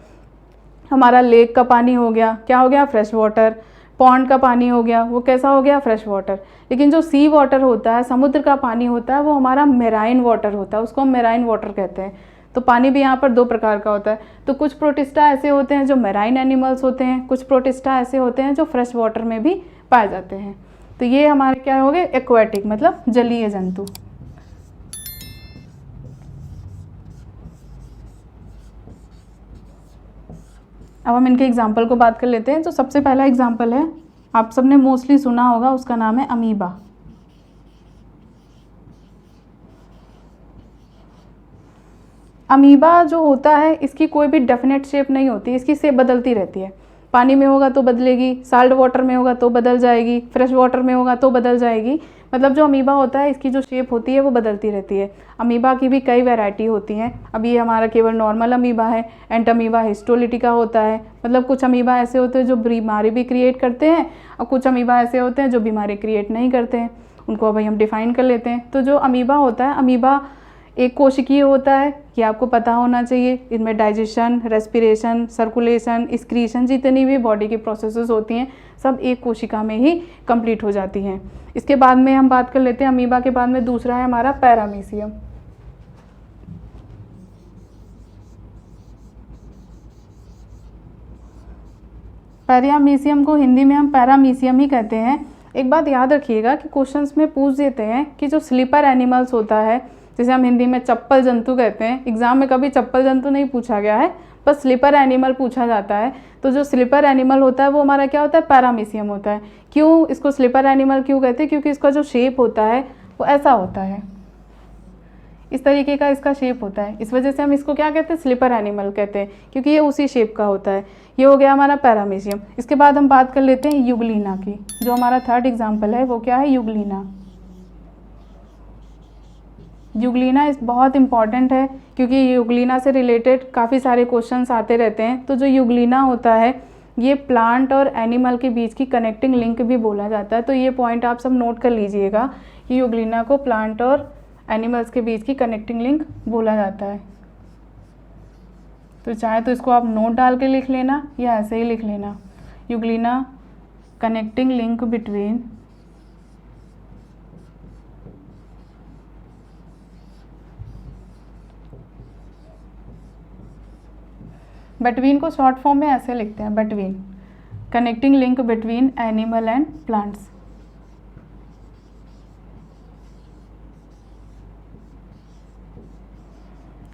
हमारा लेक का पानी हो गया, क्या हो गया? Fresh water. पॉन्ड का पानी हो गया, वो कैसा हो गया? Fresh water. लेकिन जो सी वाटर होता है, समुद्र का पानी होता है, वो हमारा मेराइन वाटर होता है, उसको हम मेराइन वाटर कहते हैं। तो पानी भी यहाँ पर 2 प्रकार का होता है। तो कुछ प्रोटिस्टा ऐसे होते हैं जो मेराइन एनिमल्स होते हैं, कुछ प्रोटिस्टा ऐसे होते हैं जो फ्रेश वाटर में भी पाए जाते हैं। तो ये हमारे क्या हो गए? एक्वाटिक मतलब जलीय जंतु। अब हम इनके एग्जाम्पल को बात कर लेते हैं। तो सबसे पहला एग्जाम्पल है, आप सबने मोस्टली सुना होगा, उसका नाम है अमीबा। अमीबा जो होता है इसकी कोई भी डेफिनेट शेप नहीं होती, इसकी शेप बदलती रहती है। पानी में होगा तो बदलेगी, साल्ट वाटर में होगा तो बदल जाएगी, फ्रेश वाटर में होगा तो बदल जाएगी। मतलब जो अमीबा होता है इसकी जो शेप होती है वो बदलती रहती है। अमीबा की भी कई वैरायटी होती हैं। अब ये हमारा केवल नॉर्मल अमीबा है, एंटमीबा हिस्टोलिटिका होता है। मतलब कुछ अमीबा ऐसे होते हैं जो बीमारी भी क्रिएट करते हैं और कुछ अमीबा ऐसे होते हैं जो बीमारी क्रिएट नहीं करते हैं। उनको अभी हम डिफ़ाइन कर लेते हैं। तो जो अमीबा होता है, अमीबा एक कोशिकीय होता है, ये आपको पता होना चाहिए। इनमें डाइजेशन, रेस्पिरेशन, सर्कुलेशन, एक्सक्रीशन, जितनी भी बॉडी की प्रोसेसेस होती हैं सब एक कोशिका में ही कंप्लीट हो जाती हैं। इसके बाद में हम बात कर लेते हैं अमीबा के बाद में दूसरा है हमारा पैरामीशियम। पैरामीशियम को हिंदी में हम पैरामीशियम ही कहते हैं। एक बात याद रखिएगा कि क्वेश्चंस में पूछ देते हैं कि जो स्लीपर एनिमल्स होता है, जिसे हम हिंदी में चप्पल जंतु कहते हैं, एग्जाम में कभी चप्पल जंतु नहीं पूछा गया है, बस स्लीपर एनिमल पूछा जाता है। तो जो स्लीपर एनिमल होता है वो हमारा क्या होता है, पैरामीशियम होता है। क्यों इसको स्लीपर एनिमल क्यों कहते हैं, क्योंकि इसका जो शेप होता है वो ऐसा होता है, इस तरीके का इसका शेप होता है, इस वजह से हम इसको क्या कहते हैं, स्लीपर एनिमल कहते हैं, क्योंकि ये उसी शेप का होता है। ये हो गया हमारा पैरामीशियम। इसके बाद हम बात कर लेते हैं यूग्लिना की। जो हमारा थर्ड एग्जाम्पल है वो क्या है, यूग्लिना। यूग्लिना इस बहुत इंपॉर्टेंट है, क्योंकि यूग्लिना से रिलेटेड काफ़ी सारे क्वेश्चंस आते रहते हैं। तो जो यूग्लिना होता है ये प्लांट और एनिमल के बीच की कनेक्टिंग लिंक भी बोला जाता है। तो ये पॉइंट आप सब नोट कर लीजिएगा कि यूग्लिना को प्लांट और एनिमल्स के बीच की कनेक्टिंग लिंक बोला जाता है। तो चाहे तो इसको आप नोट डाल के लिख लेना या ऐसे ही लिख लेना, Euglena connecting link between between को शॉर्ट फॉर्म में ऐसे लिखते हैं, between, connecting link between animal and plants.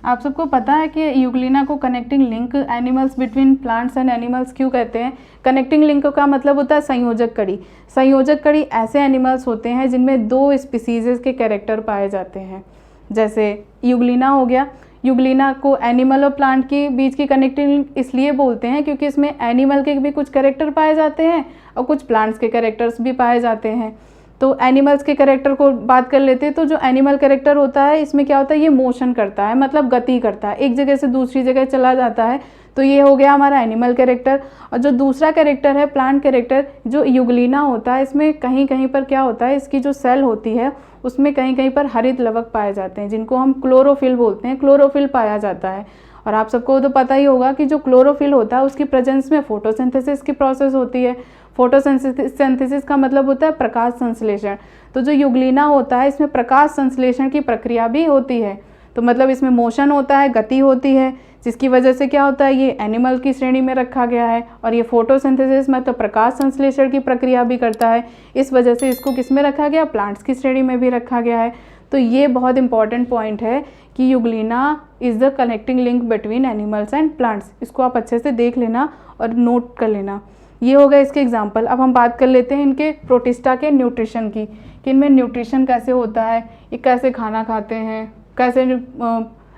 आप सबको पता है कि यूग्लिना को connecting link animals between plants and animals क्यों कहते हैं। कनेक्टिंग लिंक का मतलब होता है संयोजक कड़ी। संयोजक कड़ी ऐसे एनिमल्स होते हैं जिनमें दो स्पीसीज़ के कैरेक्टर पाए जाते हैं। जैसे यूग्लिना हो गया, यूग्लिना को एनिमल और प्लांट के बीच की कनेक्टिंग इसलिए बोलते हैं क्योंकि इसमें एनिमल के भी कुछ कैरेक्टर पाए जाते हैं और कुछ प्लांट्स के कैरेक्टर्स भी पाए जाते हैं। तो एनिमल्स के कैरेक्टर को बात कर लेते हैं। तो जो एनिमल कैरेक्टर होता है इसमें क्या होता है, ये मोशन करता है, मतलब गति करता है, एक जगह से दूसरी जगह चला जाता है। तो ये हो गया हमारा एनिमल कैरेक्टर। और जो दूसरा कैरेक्टर है प्लांट कैरेक्टर, जो यूग्लिना होता है, इसमें कहीं कहीं पर क्या होता है, इसकी जो सेल होती है उसमें कहीं कहीं पर हरित लवक पाए जाते हैं, जिनको हम क्लोरोफिल बोलते हैं। क्लोरोफिल पाया जाता है। और आप सबको तो पता ही होगा कि जो क्लोरोफिल होता है उसकी प्रेजेंस में फोटोसिंथेसिस की प्रोसेस होती है। फोटोसिंथेसिस का मतलब होता है प्रकाश संश्लेषण। तो जो यूग्लिना होता है इसमें प्रकाश संश्लेषण की प्रक्रिया भी होती है। तो मतलब इसमें मोशन होता है, गति होती है, जिसकी वजह से क्या होता है, ये एनिमल की श्रेणी में रखा गया है। और ये फोटोसिंथेसिस मतलब प्रकाश संश्लेषण की प्रक्रिया भी करता है, इस वजह से इसको किस में रखा गया, प्लांट्स की श्रेणी में भी रखा गया है। तो ये बहुत इंपॉर्टेंट पॉइंट है कि Euglena is the connecting link between animals and plants. इसको आप अच्छे से देख लेना और नोट कर लेना। ये हो गया इसके एग्जाम्पल। अब हम बात कर लेते हैं इनके प्रोटिस्टा के न्यूट्रिशन की, कि इनमें न्यूट्रिशन कैसे होता है, ये कैसे खाना खाते हैं, कैसे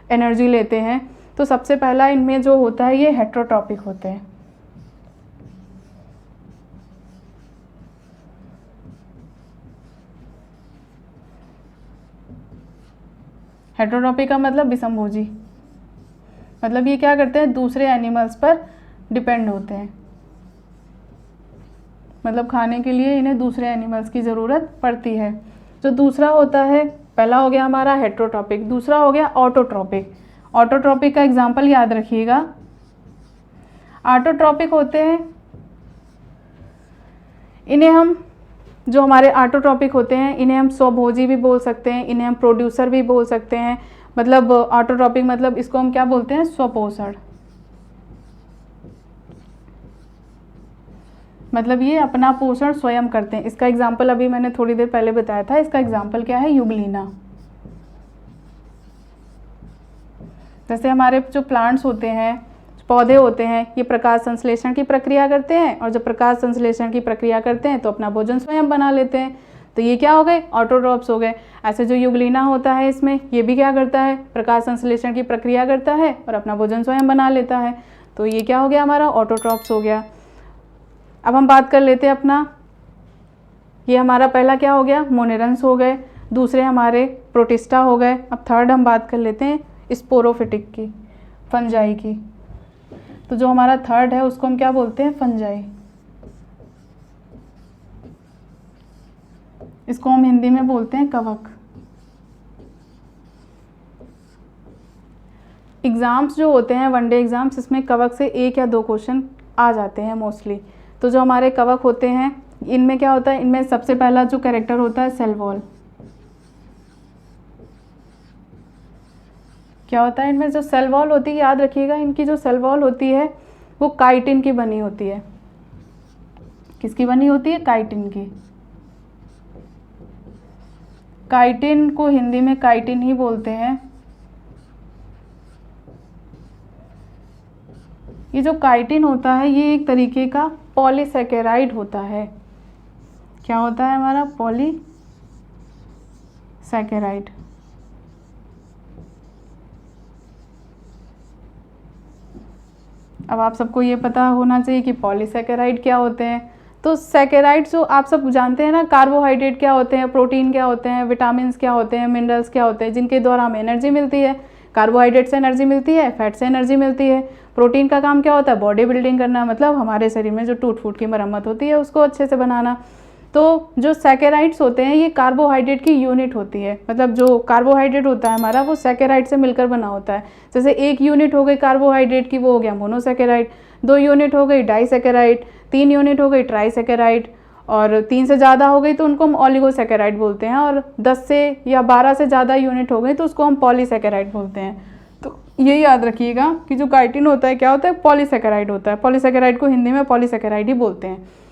एनर्जी लेते हैं। तो सबसे पहला इनमें जो होता है ये हेट्रोट्रॉपिक होते हैं। हेट्रोट्रॉपिक का मतलब विषमभोजी, मतलब ये क्या करते हैं, दूसरे एनिमल्स पर डिपेंड होते हैं, मतलब खाने के लिए इन्हें दूसरे एनिमल्स की ज़रूरत पड़ती है। जो दूसरा होता है, पहला हो गया हमारा हेट्रोट्रॉपिक, दूसरा हो गया ऑटोट्रॉपिक। ऑटोट्रॉपिक का एग्जाम्पल याद रखिएगा। ऑटोट्रॉपिक होते हैं, इन्हें हम, जो हमारे ऑटोट्रॉपिक होते हैं इन्हें हम स्वभोजी भी बोल सकते हैं, इन्हें हम प्रोड्यूसर भी बोल सकते हैं। मतलब ऑटोट्रॉपिक मतलब इसको हम क्या बोलते हैं, स्वपोषण। मतलब ये अपना पोषण स्वयं करते हैं। इसका एग्जाम्पल अभी मैंने थोड़ी देर पहले बताया था। इसका एग्जाम्पल क्या है, यूग्लिना। जैसे हमारे जो प्लांट्स होते हैं, पौधे होते हैं, ये प्रकाश संश्लेषण की प्रक्रिया करते हैं, और जब प्रकाश संश्लेषण की प्रक्रिया करते हैं तो अपना भोजन स्वयं बना लेते हैं। तो ये क्या हो गए, ऑटोट्रॉप्स हो गए। ऐसे जो यूग्लिना होता है इसमें ये भी क्या करता है, प्रकाश संश्लेषण की प्रक्रिया करता है और अपना भोजन स्वयं बना लेता है। तो ये क्या हो गया, हमारा ऑटोट्रॉप्स हो गया। अब हम बात कर लेते हैं अपना, ये हमारा पहला क्या हो गया, मोनेरंस हो गए, दूसरे हमारे प्रोटिस्टा हो गए। अब थर्ड हम बात कर लेते हैं स्पोरोफिटिक की, फंजाई की। तो जो हमारा थर्ड है उसको हम क्या बोलते हैं, फंजाई। इसको हम हिंदी में बोलते हैं कवक। एग्ज़ाम्स जो होते हैं वनडे एग्ज़ाम्स, इसमें कवक से 1 या 2 क्वेश्चन आ जाते हैं मोस्टली। तो जो हमारे कवक होते हैं इनमें क्या होता है, इनमें सबसे पहला जो कैरेक्टर होता है सेल वॉल। क्या होता है इनमें, जो सेल वॉल होती है, याद रखिएगा इनकी जो सेल वॉल होती है वो काइटिन की बनी होती है। किसकी बनी होती है? काइटिन की। काइटिन को हिंदी में काइटिन ही बोलते हैं। ये जो काइटिन होता है ये एक तरीके का पॉलीसैकेराइड होता है। क्या होता है हमारा? पॉलीसैकेराइड। अब आप सबको ये पता होना चाहिए कि पॉलीसैकेराइड क्या होते हैं। तो सैकेराइड जो आप सब जानते हैं ना, कार्बोहाइड्रेट क्या होते हैं, प्रोटीन क्या होते हैं, विटामिन क्या होते हैं, मिनरल्स क्या होते हैं, जिनके द्वारा हमें एनर्जी मिलती है। कार्बोहाइड्रेट से एनर्जी मिलती है, फैट से एनर्जी मिलती है। प्रोटीन का काम क्या होता है? बॉडी बिल्डिंग करना, मतलब हमारे शरीर में जो टूट फूट की मरम्मत होती है उसको अच्छे से बनाना। तो जो सैकेराइड्स होते हैं ये कार्बोहाइड्रेट की यूनिट होती है, मतलब जो कार्बोहाइड्रेट होता है हमारा वो सैकेराइड से मिलकर बना होता है। जैसे एक यूनिट हो गई कार्बोहाइड्रेट की, वो हो गया मोनोसैकेराइड। 2 यूनिट हो गई डाइसैकेराइड। 3 यूनिट हो गई ट्राइसैकेराइड। और 3 से ज़्यादा हो गई तो उनको हम ऑलिगोसैकेराइड बोलते हैं। और 10 से या 12 से ज़्यादा यूनिट हो गई तो उसको हम पॉलीसैकेराइड बोलते हैं। तो ये याद रखिएगा कि जो काइटिन होता है क्या होता है? पॉलीसैकेराइड होता है। पॉलीसैकेराइड को हिंदी में पॉलीसैकेराइड ही बोलते हैं।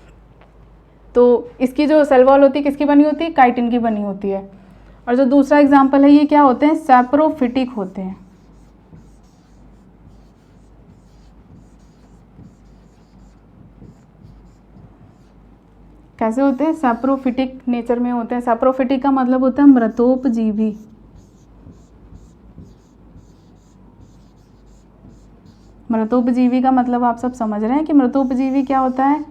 तो इसकी जो सेल वॉल होती है किसकी बनी होती है? काइटिन की बनी होती है। और जो दूसरा एग्जाम्पल है ये क्या होते हैं? सैप्रोफिटिक होते हैं। कैसे होते हैं? सैप्रोफिटिक नेचर में होते हैं। सैप्रोफिटिक का मतलब होता है मृतोपजीवी। मृतोपजीवी का मतलब आप सब समझ रहे हैं कि मृतोपजीवी क्या होता है?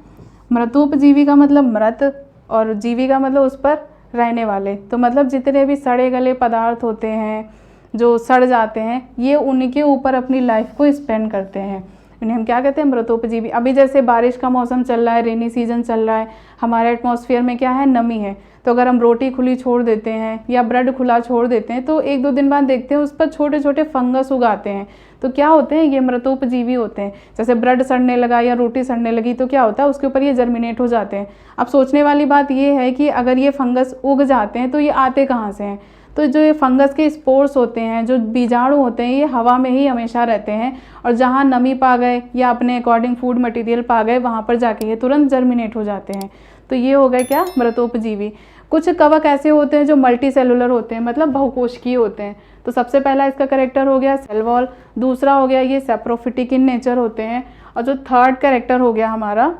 मृतोपजीवी का मतलब मृत, और जीवी का मतलब उस पर रहने वाले। तो मतलब जितने भी सड़े गले पदार्थ होते हैं जो सड़ जाते हैं ये उनके ऊपर अपनी लाइफ को स्पेंड करते हैं। इन्हें हम क्या कहते हैं? मृतोपजीवी। अभी जैसे बारिश का मौसम चल रहा है, रेनी सीजन चल रहा है, हमारे एटमॉस्फेयर में क्या है? नमी है। तो अगर हम रोटी खुली छोड़ देते हैं या ब्रेड खुला छोड़ देते हैं तो 1-2 दिन बाद देखते हैं उस पर छोटे छोटे फंगस उगाते हैं। तो क्या होते हैं? ये मृतोपजीवी होते हैं। जैसे ब्रेड सड़ने लगा या रोटी सड़ने लगी तो क्या होता है? उसके ऊपर ये जर्मिनेट हो जाते हैं। अब सोचने वाली बात ये है कि अगर ये फंगस उग जाते हैं तो ये आते कहाँ से हैं? तो जो ये फंगस के स्पोर्स होते हैं, जो बीजाणु होते हैं, ये हवा में ही हमेशा रहते हैं। और जहाँ नमी पा गए या अपने अकॉर्डिंग फूड मटेरियल पा गए वहाँ पर जाके ये तुरंत जर्मिनेट हो जाते हैं। तो ये हो गए क्या? मृतोपजीवी। कुछ कवक ऐसे होते हैं जो मल्टी सेलुलर होते हैं, मतलब बहुकोशिकीय होते हैं। तो सबसे पहला इसका कैरेक्टर हो गया सेल वॉल। दूसरा हो गया ये सैप्रोफिटिक इन नेचर होते हैं। और जो थर्ड कैरेक्टर हो गया हमारा,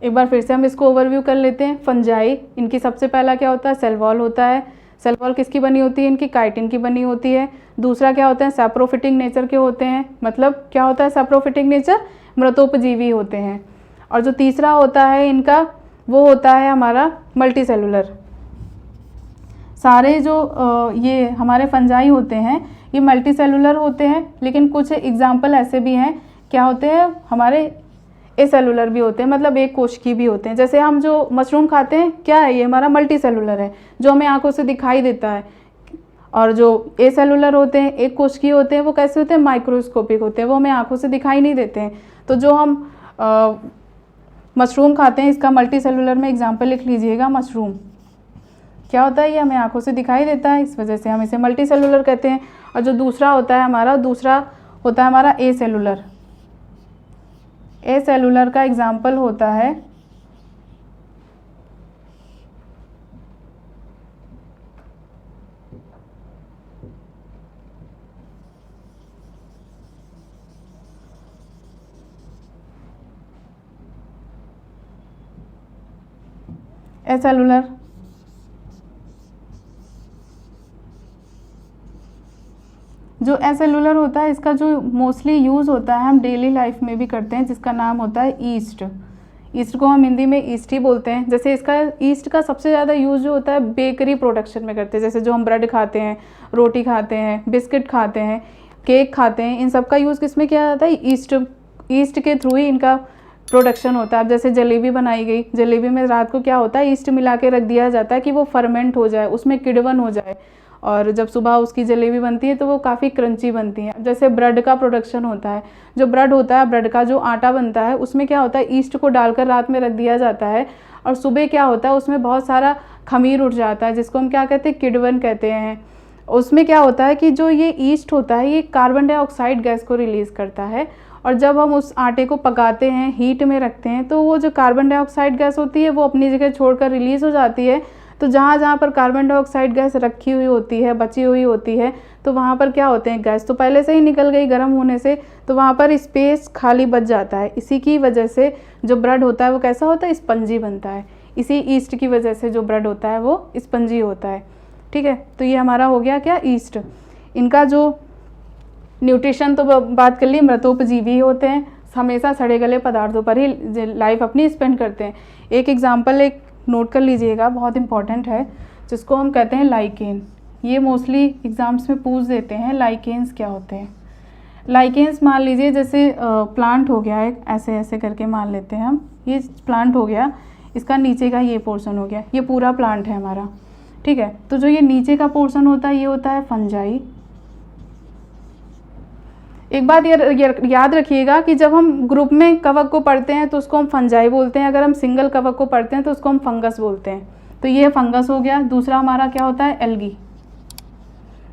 एक बार फिर से हम इसको ओवरव्यू कर लेते हैं। फंजाई, इनकी सबसे पहला क्या होता है? सेल वॉल होता है। सेल वॉल किसकी बनी होती है? इनकी काइटिन की बनी होती है। दूसरा क्या होता है? सैप्रोफिटिक नेचर के होते हैं। मतलब क्या होता है सैप्रोफिटिक नेचर? मृतोपजीवी होते हैं। और जो तीसरा होता है इनका वो होता है हमारा मल्टी सेलुलर। सारे जो ये हमारे फंजाई होते हैं ये मल्टी सेलुलर होते हैं, लेकिन कुछ एग्जाम्पल ऐसे भी हैं क्या होते हैं? हमारे एसेलुलर भी होते हैं, मतलब एक कोशिकीय भी होते हैं। जैसे हम जो मशरूम खाते हैं क्या है? ये हमारा मल्टी सेलुलर है जो हमें आंखों से दिखाई देता है। और जो एसेलुलर होते हैं, एक कोशिकीय होते हैं, वो कैसे होते हैं? माइक्रोस्कोपिक होते हैं, वो हमें आंखों से दिखाई नहीं देते हैं। तो जो हम मशरूम खाते हैं इसका मल्टी सेलुलर में एग्जाम्पल लिख लीजिएगा। मशरूम क्या होता है? ये हमें आंखों से दिखाई देता है, इस वजह से हम इसे मल्टी सेलुलर कहते हैं। और जो दूसरा होता है हमारा ए सेलुलर। ए सेलुलर का एग्जाम्पल होता है एसेलुलर। जो एसेलुलर होता है इसका जो मोस्टली यूज़ होता है हम डेली लाइफ में भी करते हैं, जिसका नाम होता है ईस्ट। ईस्ट को हम हिंदी में ईस्ट ही बोलते हैं। जैसे इसका ईस्ट का सबसे ज़्यादा यूज़ जो होता है बेकरी प्रोडक्शन में करते हैं। जैसे जो हम ब्रेड खाते हैं, रोटी खाते हैं, बिस्किट खाते हैं, केक खाते हैं, इन सब का यूज़ किस में किया जाता है? ईस्ट के थ्रू ही इनका प्रोडक्शन होता है। अब जैसे जलेबी बनाई गई, जलेबी में रात को क्या होता है? ईस्ट मिला के रख दिया जाता है कि वो फर्मेंट हो जाए, उसमें किडवन हो जाए, और जब सुबह उसकी जलेबी बनती है तो वो काफ़ी क्रंची बनती है। जैसे ब्रेड का प्रोडक्शन होता है, जो ब्रेड होता है, ब्रेड का जो आटा बनता है उसमें क्या होता है? ईस्ट को डालकर रात में रख दिया जाता है, और सुबह क्या होता है? उसमें बहुत सारा खमीर उठ जाता है, जिसको हम क्या कहते हैं? किडवन कहते हैं। उसमें क्या होता है कि जो ये ईस्ट होता है ये कार्बन डाइऑक्साइड गैस को रिलीज़ करता है, और जब हम उस आटे को पकाते हैं, हीट में रखते हैं, तो वो जो कार्बन डाइऑक्साइड गैस होती है वो अपनी जगह छोड़कर रिलीज़ हो जाती है। तो जहाँ जहाँ पर कार्बन डाइऑक्साइड गैस रखी हुई होती है, बची हुई होती है, तो वहाँ पर क्या होते हैं, गैस तो पहले से ही निकल गई गर्म होने से, तो वहाँ पर स्पेस खाली बच जाता है। इसी की वजह से जो ब्रेड होता है वो कैसा होता है, स्पंजी बनता है। इसी ईस्ट की वजह से जो ब्रेड होता है वो स्पंजी होता है। ठीक है, तो ये हमारा हो गया क्या, ईस्ट। इनका जो न्यूट्रिशन तो बात कर ली, मृतोपजीवी होते हैं, हमेशा सड़े गले पदार्थों पर ही लाइफ अपनी स्पेंड करते हैं। एक एग्जांपल एक नोट कर लीजिएगा, बहुत इंपॉर्टेंट है, जिसको हम कहते हैं लाइकेन। ये मोस्टली एग्जाम्स में पूछ देते हैं, लाइकेन्स क्या होते हैं। लाइकेन्स मान लीजिए जैसे प्लांट हो गया, एक ऐसे ऐसे करके मान लेते हैं हम, ये प्लांट हो गया, इसका नीचे का ये पोर्शन हो गया, ये पूरा प्लांट है हमारा। ठीक है, तो जो ये नीचे का पोर्शन होता है ये होता है फंजाई। एक बात याद रखिएगा कि जब हम ग्रुप में कवक को पढ़ते हैं तो उसको हम फंजाई बोलते हैं, अगर हम सिंगल कवक को पढ़ते हैं तो उसको हम फंगस बोलते हैं। तो ये फंगस हो गया। दूसरा हमारा क्या होता है, एल्गी।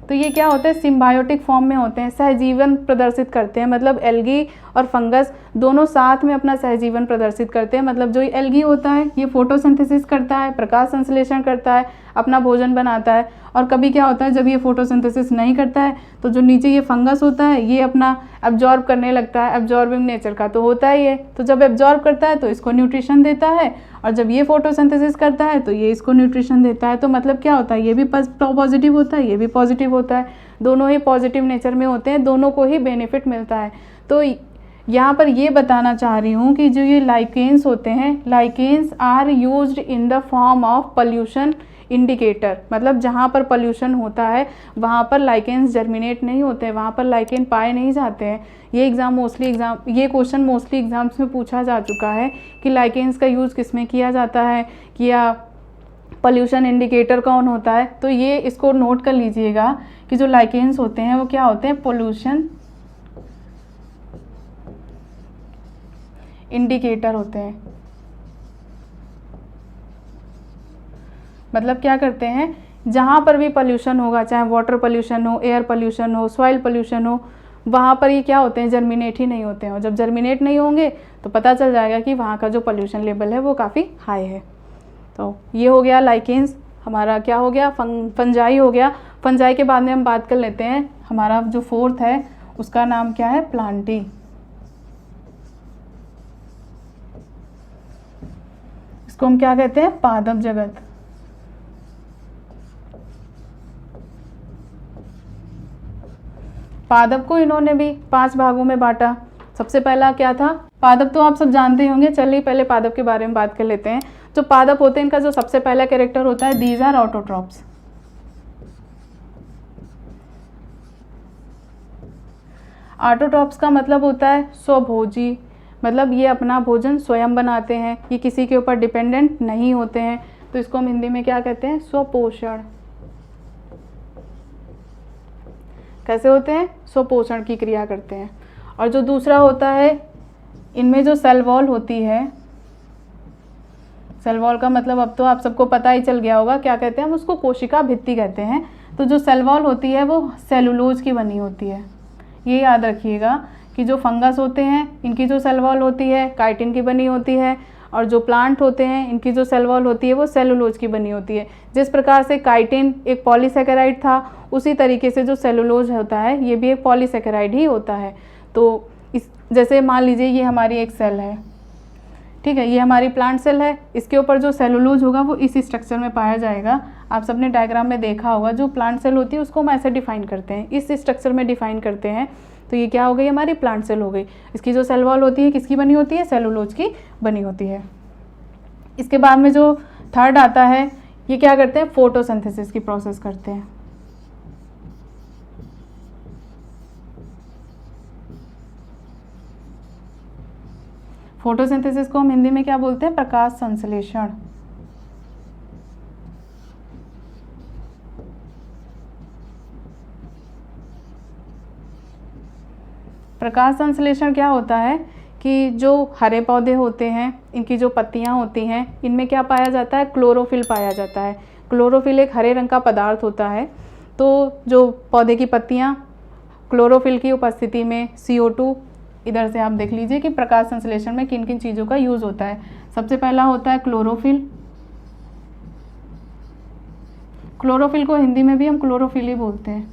तो ये क्या होते हैं, सिम्बायोटिक फॉर्म में होते हैं, सहजीवन प्रदर्शित करते हैं। मतलब एल्गी और फंगस दोनों साथ में अपना सहजीवन प्रदर्शित करते हैं। मतलब जो एल्गी होता है ये फोटोसिंथेसिस करता है, प्रकाश संश्लेषण करता है, अपना भोजन बनाता है। और कभी क्या होता है, जब ये फोटोसिंथेसिस नहीं करता है तो जो नीचे ये फंगस होता है ये अपना एब्जॉर्ब करने लगता है। एब्जॉर्बिंग नेचर का तो होता ही है, तो जब एब्जॉर्ब करता है तो इसको न्यूट्रिशन देता है, और जब ये फोटोसिंथेसिस करता है तो ये इसको न्यूट्रिशन देता है। तो मतलब क्या होता है, ये भी पॉजिटिव होता है, ये भी पॉजिटिव होता है, दोनों ही पॉजिटिव नेचर में होते हैं, दोनों को ही बेनिफिट मिलता है। तो यहाँ पर ये बताना चाह रही हूँ कि जो ये लाइकेन्स होते हैं, lichens are used in the form of pollution indicator. मतलब जहाँ पर पोल्यूशन होता है वहाँ पर लाइकेन्स जर्मिनेट नहीं होते हैं, वहाँ पर लाइकेन पाए नहीं जाते हैं। ये ये क्वेश्चन मोस्टली एग्जाम्स में पूछा जा चुका है कि लाइकेन्स का यूज़ किस में किया जाता है, कि या पोल्यूशन इंडिकेटर कौन होता है। तो ये इसको नोट कर लीजिएगा कि जो लाइकेन्स होते हैं वो क्या होते हैं, पोल्यूशन इंडिकेटर होते हैं। मतलब क्या करते हैं, जहाँ पर भी पोल्यूशन होगा, चाहे वाटर पोल्यूशन हो, एयर पोल्यूशन हो, सॉइल पोल्यूशन हो, वहाँ पर ये क्या होते हैं, जर्मिनेट ही नहीं होते हैं। और जब जर्मिनेट नहीं होंगे तो पता चल जाएगा कि वहाँ का जो पोल्यूशन लेवल है वो काफ़ी हाई है। तो ये हो गया लाइकेन्स। हमारा क्या हो गया, फंजाई हो गया। फंजाई के बाद में हम बात कर लेते हैं, हमारा जो फोर्थ है उसका नाम क्या है, प्लांटी। इसको हम क्या कहते हैं, पादप जगत। पादप को इन्होंने भी 5 भागों में बांटा। सबसे पहला क्या था, पादप तो आप सब जानते ही होंगे, चलिए पहले पादप के बारे में बात कर लेते हैं। जो पादप होते हैं इनका जो सबसे पहला कैरेक्टर होता है, दीज आर ऑटोट्रॉप्स। ऑटोट्रॉप्स का मतलब होता है स्वभोजी, मतलब ये अपना भोजन स्वयं बनाते हैं, ये किसी के ऊपर डिपेंडेंट नहीं होते हैं। तो इसको हम हिंदी में क्या कहते हैं, स्वपोषण। कैसे होते हैं, स्वपोषण की क्रिया करते हैं। और जो दूसरा होता है, इनमें जो सेल वॉल होती है, सेल वॉल का मतलब अब तो आप सबको पता ही चल गया होगा, क्या कहते हैं हम उसको, कोशिका भित्ति कहते हैं। तो जो सेल वॉल होती है वो सेलुलोज की बनी होती है। ये याद रखिएगा कि जो फंगस होते हैं इनकी जो सेल वॉल होती है काइटिन की बनी होती है, और जो प्लांट होते हैं इनकी जो सेल वॉल होती है वो सेलुलोज की बनी होती है। जिस प्रकार से काइटिन एक पॉलीसेकेराइड था, उसी तरीके से जो सेलुलोज होता है ये भी एक पॉलीसेकेराइड ही होता है। तो इस जैसे मान लीजिए ये हमारी एक सेल है, ठीक है, ये हमारी प्लांट सेल है, इसके ऊपर जो सेलुलोज होगा वो इस स्ट्रक्चर में पाया जाएगा। आप सबने डायग्राम में देखा होगा, जो प्लांट सेल होती है उसको हम ऐसे डिफाइन करते हैं, इस स्ट्रक्चर में डिफाइन करते हैं। तो ये क्या हो गई, हमारी प्लांट सेल हो गई। इसकी जो सेल वॉल होती है किसकी बनी होती है, सेलुलोज की बनी होती है। इसके बाद में जो थर्ड आता है, ये क्या करते हैं, फोटोसिंथेसिस की प्रोसेस करते हैं। फोटोसिंथेसिस को हम हिंदी में क्या बोलते हैं, प्रकाश संश्लेषण। प्रकाश संश्लेषण क्या होता है कि जो हरे पौधे होते हैं इनकी जो पत्तियां होती हैं इनमें क्या पाया जाता है, क्लोरोफिल पाया जाता है। क्लोरोफिल एक हरे रंग का पदार्थ होता है। तो जो पौधे की पत्तियां क्लोरोफिल की उपस्थिति में CO2 इधर से आप देख लीजिए कि प्रकाश संश्लेषण में किन किन चीज़ों का यूज़ होता है। सबसे पहला होता है क्लोरोफिल। क्लोरोफिल को हिंदी में भी हम क्लोरोफिल ही बोलते हैं,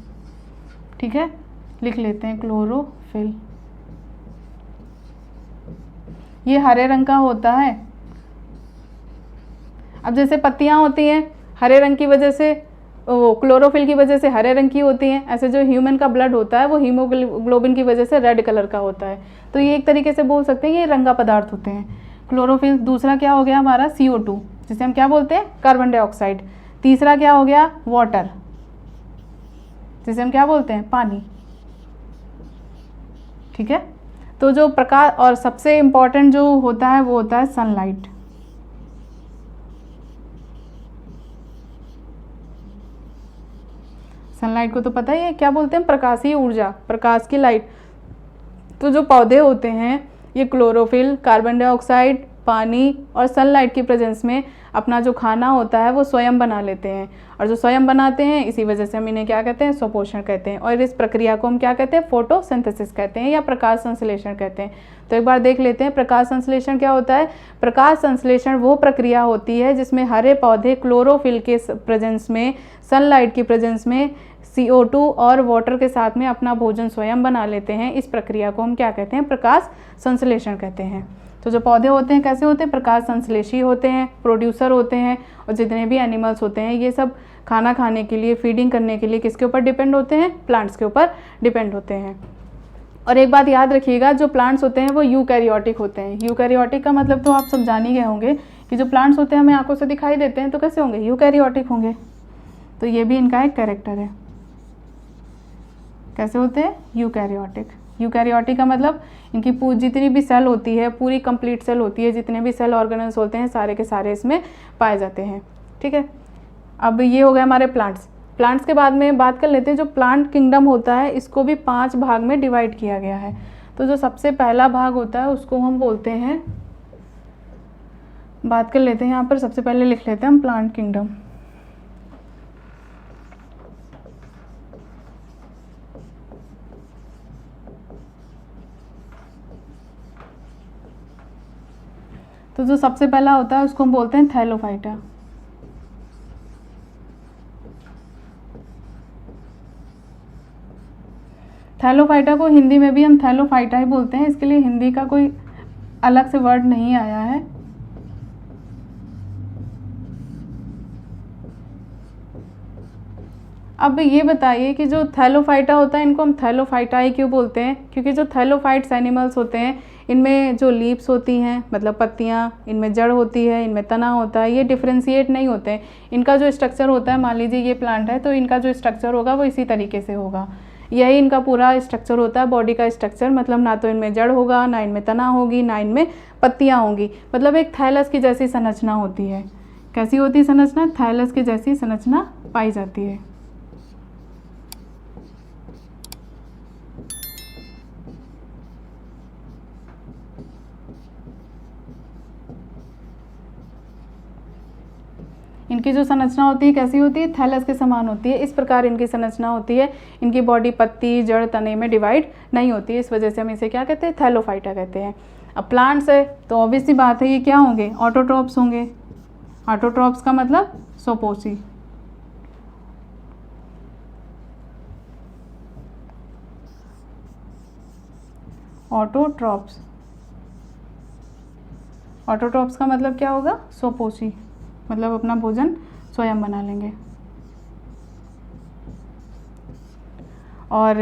ठीक है, लिख लेते हैं क्लोरोफिल। ये हरे रंग का होता है। अब जैसे पत्तियां होती हैं हरे रंग की वजह से, वो क्लोरोफिल की वजह से हरे रंग की होती हैं, ऐसे जो ह्यूमन का ब्लड होता है वो हीमोग्लोबिन की वजह से रेड कलर का होता है। तो ये एक तरीके से बोल सकते हैं ये रंगा पदार्थ होते हैं क्लोरोफिल। दूसरा क्या हो गया हमारा CO2, जिसे हम क्या बोलते हैं कार्बन डाइऑक्साइड। तीसरा क्या हो गया वाटर, जिसे हम क्या बोलते हैं पानी, ठीक है। तो जो प्रकाश, और सबसे इम्पॉर्टेंट जो होता है वो होता है सनलाइट। सनलाइट को तो पता ही है क्या बोलते हैं, प्रकाशीय ऊर्जा, प्रकाश की लाइट। तो जो पौधे होते हैं ये क्लोरोफिल, कार्बन डाइऑक्साइड, पानी और सनलाइट की प्रेजेंस में अपना जो खाना होता है वो स्वयं बना लेते हैं। और जो स्वयं बनाते हैं इसी वजह से हम इन्हें क्या कहते हैं स्वपोषण कहते हैं। और इस प्रक्रिया को हम क्या कहते हैं फोटोसिंथेसिस कहते हैं या प्रकाश संश्लेषण कहते हैं। तो एक बार देख लेते हैं प्रकाश संश्लेषण क्या होता है। प्रकाश संश्लेषण वो प्रक्रिया होती है जिसमें हरे पौधे क्लोरोफिल के प्रेजेंस में, सनलाइट की प्रेजेंस में CO2 और वाटर के साथ में अपना भोजन स्वयं बना लेते हैं। इस प्रक्रिया को हम क्या कहते हैं प्रकाश संश्लेषण कहते हैं। तो जो पौधे होते हैं कैसे होते हैं प्रकाश संश्लेषी होते हैं, प्रोड्यूसर होते हैं। और जितने भी एनिमल्स होते हैं ये सब खाना खाने के लिए, फीडिंग करने के लिए किसके ऊपर डिपेंड होते हैं, प्लांट्स के ऊपर डिपेंड होते हैं। और एक बात याद रखिएगा, जो प्लांट्स होते हैं वो यूकैरियोटिक होते हैं। यूकैरियोटिक का मतलब तो आप सब जान ही गए होंगे कि जो प्लांट्स होते हैं हमें आंखों से दिखाई देते हैं तो कैसे होंगे, यूकैरियोटिक होंगे। तो ये भी इनका एक कैरेक्टर है। कैसे होते हैं यूकैरियोटिक। यूकैरियोटिक का मतलब इनकी जितनी भी सेल होती है, पूरी कंप्लीट सेल होती है, जितने भी सेल ऑर्गेनल्स होते हैं सारे के सारे इसमें पाए जाते हैं, ठीक है। अब ये हो गए हमारे प्लांट्स। प्लांट्स के बाद में बात कर लेते हैं जो प्लांट किंगडम होता है, इसको भी 5 भाग में डिवाइड किया गया है। तो जो सबसे पहला भाग होता है उसको हम बोलते हैं, बात कर लेते हैं यहाँ पर, सबसे पहले लिख लेते हैं हम प्लांट किंगडम। तो जो सबसे पहला होता है उसको हम बोलते हैं थैलोफाइटा। थैलोफाइटा को हिंदी में भी हम थैलोफाइटा ही बोलते हैं, इसके लिए हिंदी का कोई अलग से वर्ड नहीं आया है। अब ये बताइए कि जो थैलोफाइटा होता है इनको हम थैलोफाइटाई क्यों बोलते हैं, क्योंकि जो थैलोफाइट्स एनिमल्स होते हैं इनमें जो लीव्स होती हैं मतलब पत्तियाँ, इनमें जड़ होती है, इनमें तना होता है, ये डिफ्रेंशिएट नहीं होते हैं। इनका जो स्ट्रक्चर होता है, मान लीजिए ये प्लांट है तो इनका जो स्ट्रक्चर होगा वो इसी तरीके से होगा। यही इनका पूरा स्ट्रक्चर होता है, बॉडी का स्ट्रक्चर। मतलब ना तो इनमें जड़ होगा, ना इनमें तना होगी, ना इनमें पत्तियाँ होंगी। मतलब एक थैलस की जैसी संरचना होती है। कैसी होती है संरचना, थैलस की जैसी संरचना पाई जाती है। इनकी जो संरचना होती है कैसी होती है, थैलस के समान होती है। इस प्रकार इनकी संरचना होती है। इनकी बॉडी पत्ती, जड़, तने में डिवाइड नहीं होती है, इस वजह से हम इसे क्या कहते हैं, थैलोफाइटा कहते हैं। अब प्लांट्स है तो ऑब्वियस सी बात है ये क्या होंगे, ऑटोट्रॉप्स होंगे। ऑटोट्रॉप्स का मतलब स्वपोषी। ऑटोट्रॉप्स, ऑटोट्रॉप्स का मतलब क्या होगा, स्वपोषी, मतलब अपना भोजन स्वयं बना लेंगे। और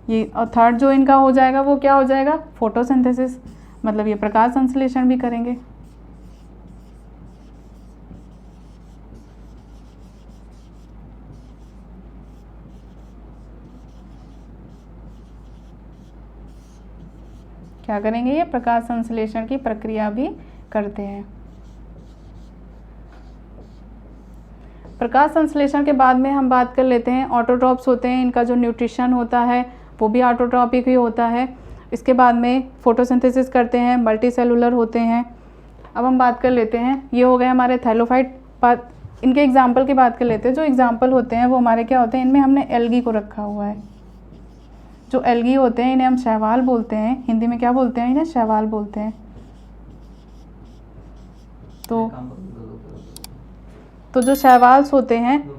ये और थर्ड जो इनका हो जाएगा वो क्या हो जाएगा, फोटोसिंथेसिस, मतलब ये प्रकाश संश्लेषण भी करेंगे। क्या करेंगे, ये प्रकाश संश्लेषण की प्रक्रिया भी करते हैं। प्रकाश संश्लेषण के बाद में हम बात कर लेते हैं ऑटोट्रॉप्स होते हैं। इनका जो न्यूट्रिशन होता है वो भी ऑटोट्रॉपिक ही होता है। इसके बाद में फोटोसिंथेसिस करते हैं, मल्टी सेलुलर होते हैं। अब हम बात कर लेते हैं, ये हो गए हमारे थैलोफाइट। बात इनके एग्जाम्पल की बात कर लेते हैं। जो एग्जाम्पल होते हैं वो हमारे क्या होते हैं, इनमें हमने एल्गी को रखा हुआ है। जो एल्गी होते हैं इन्हें हम शैवाल बोलते हैं। हिंदी में क्या बोलते हैं? इन्हें शैवाल बोलते हैं। तो जो शैवाल्स होते हैं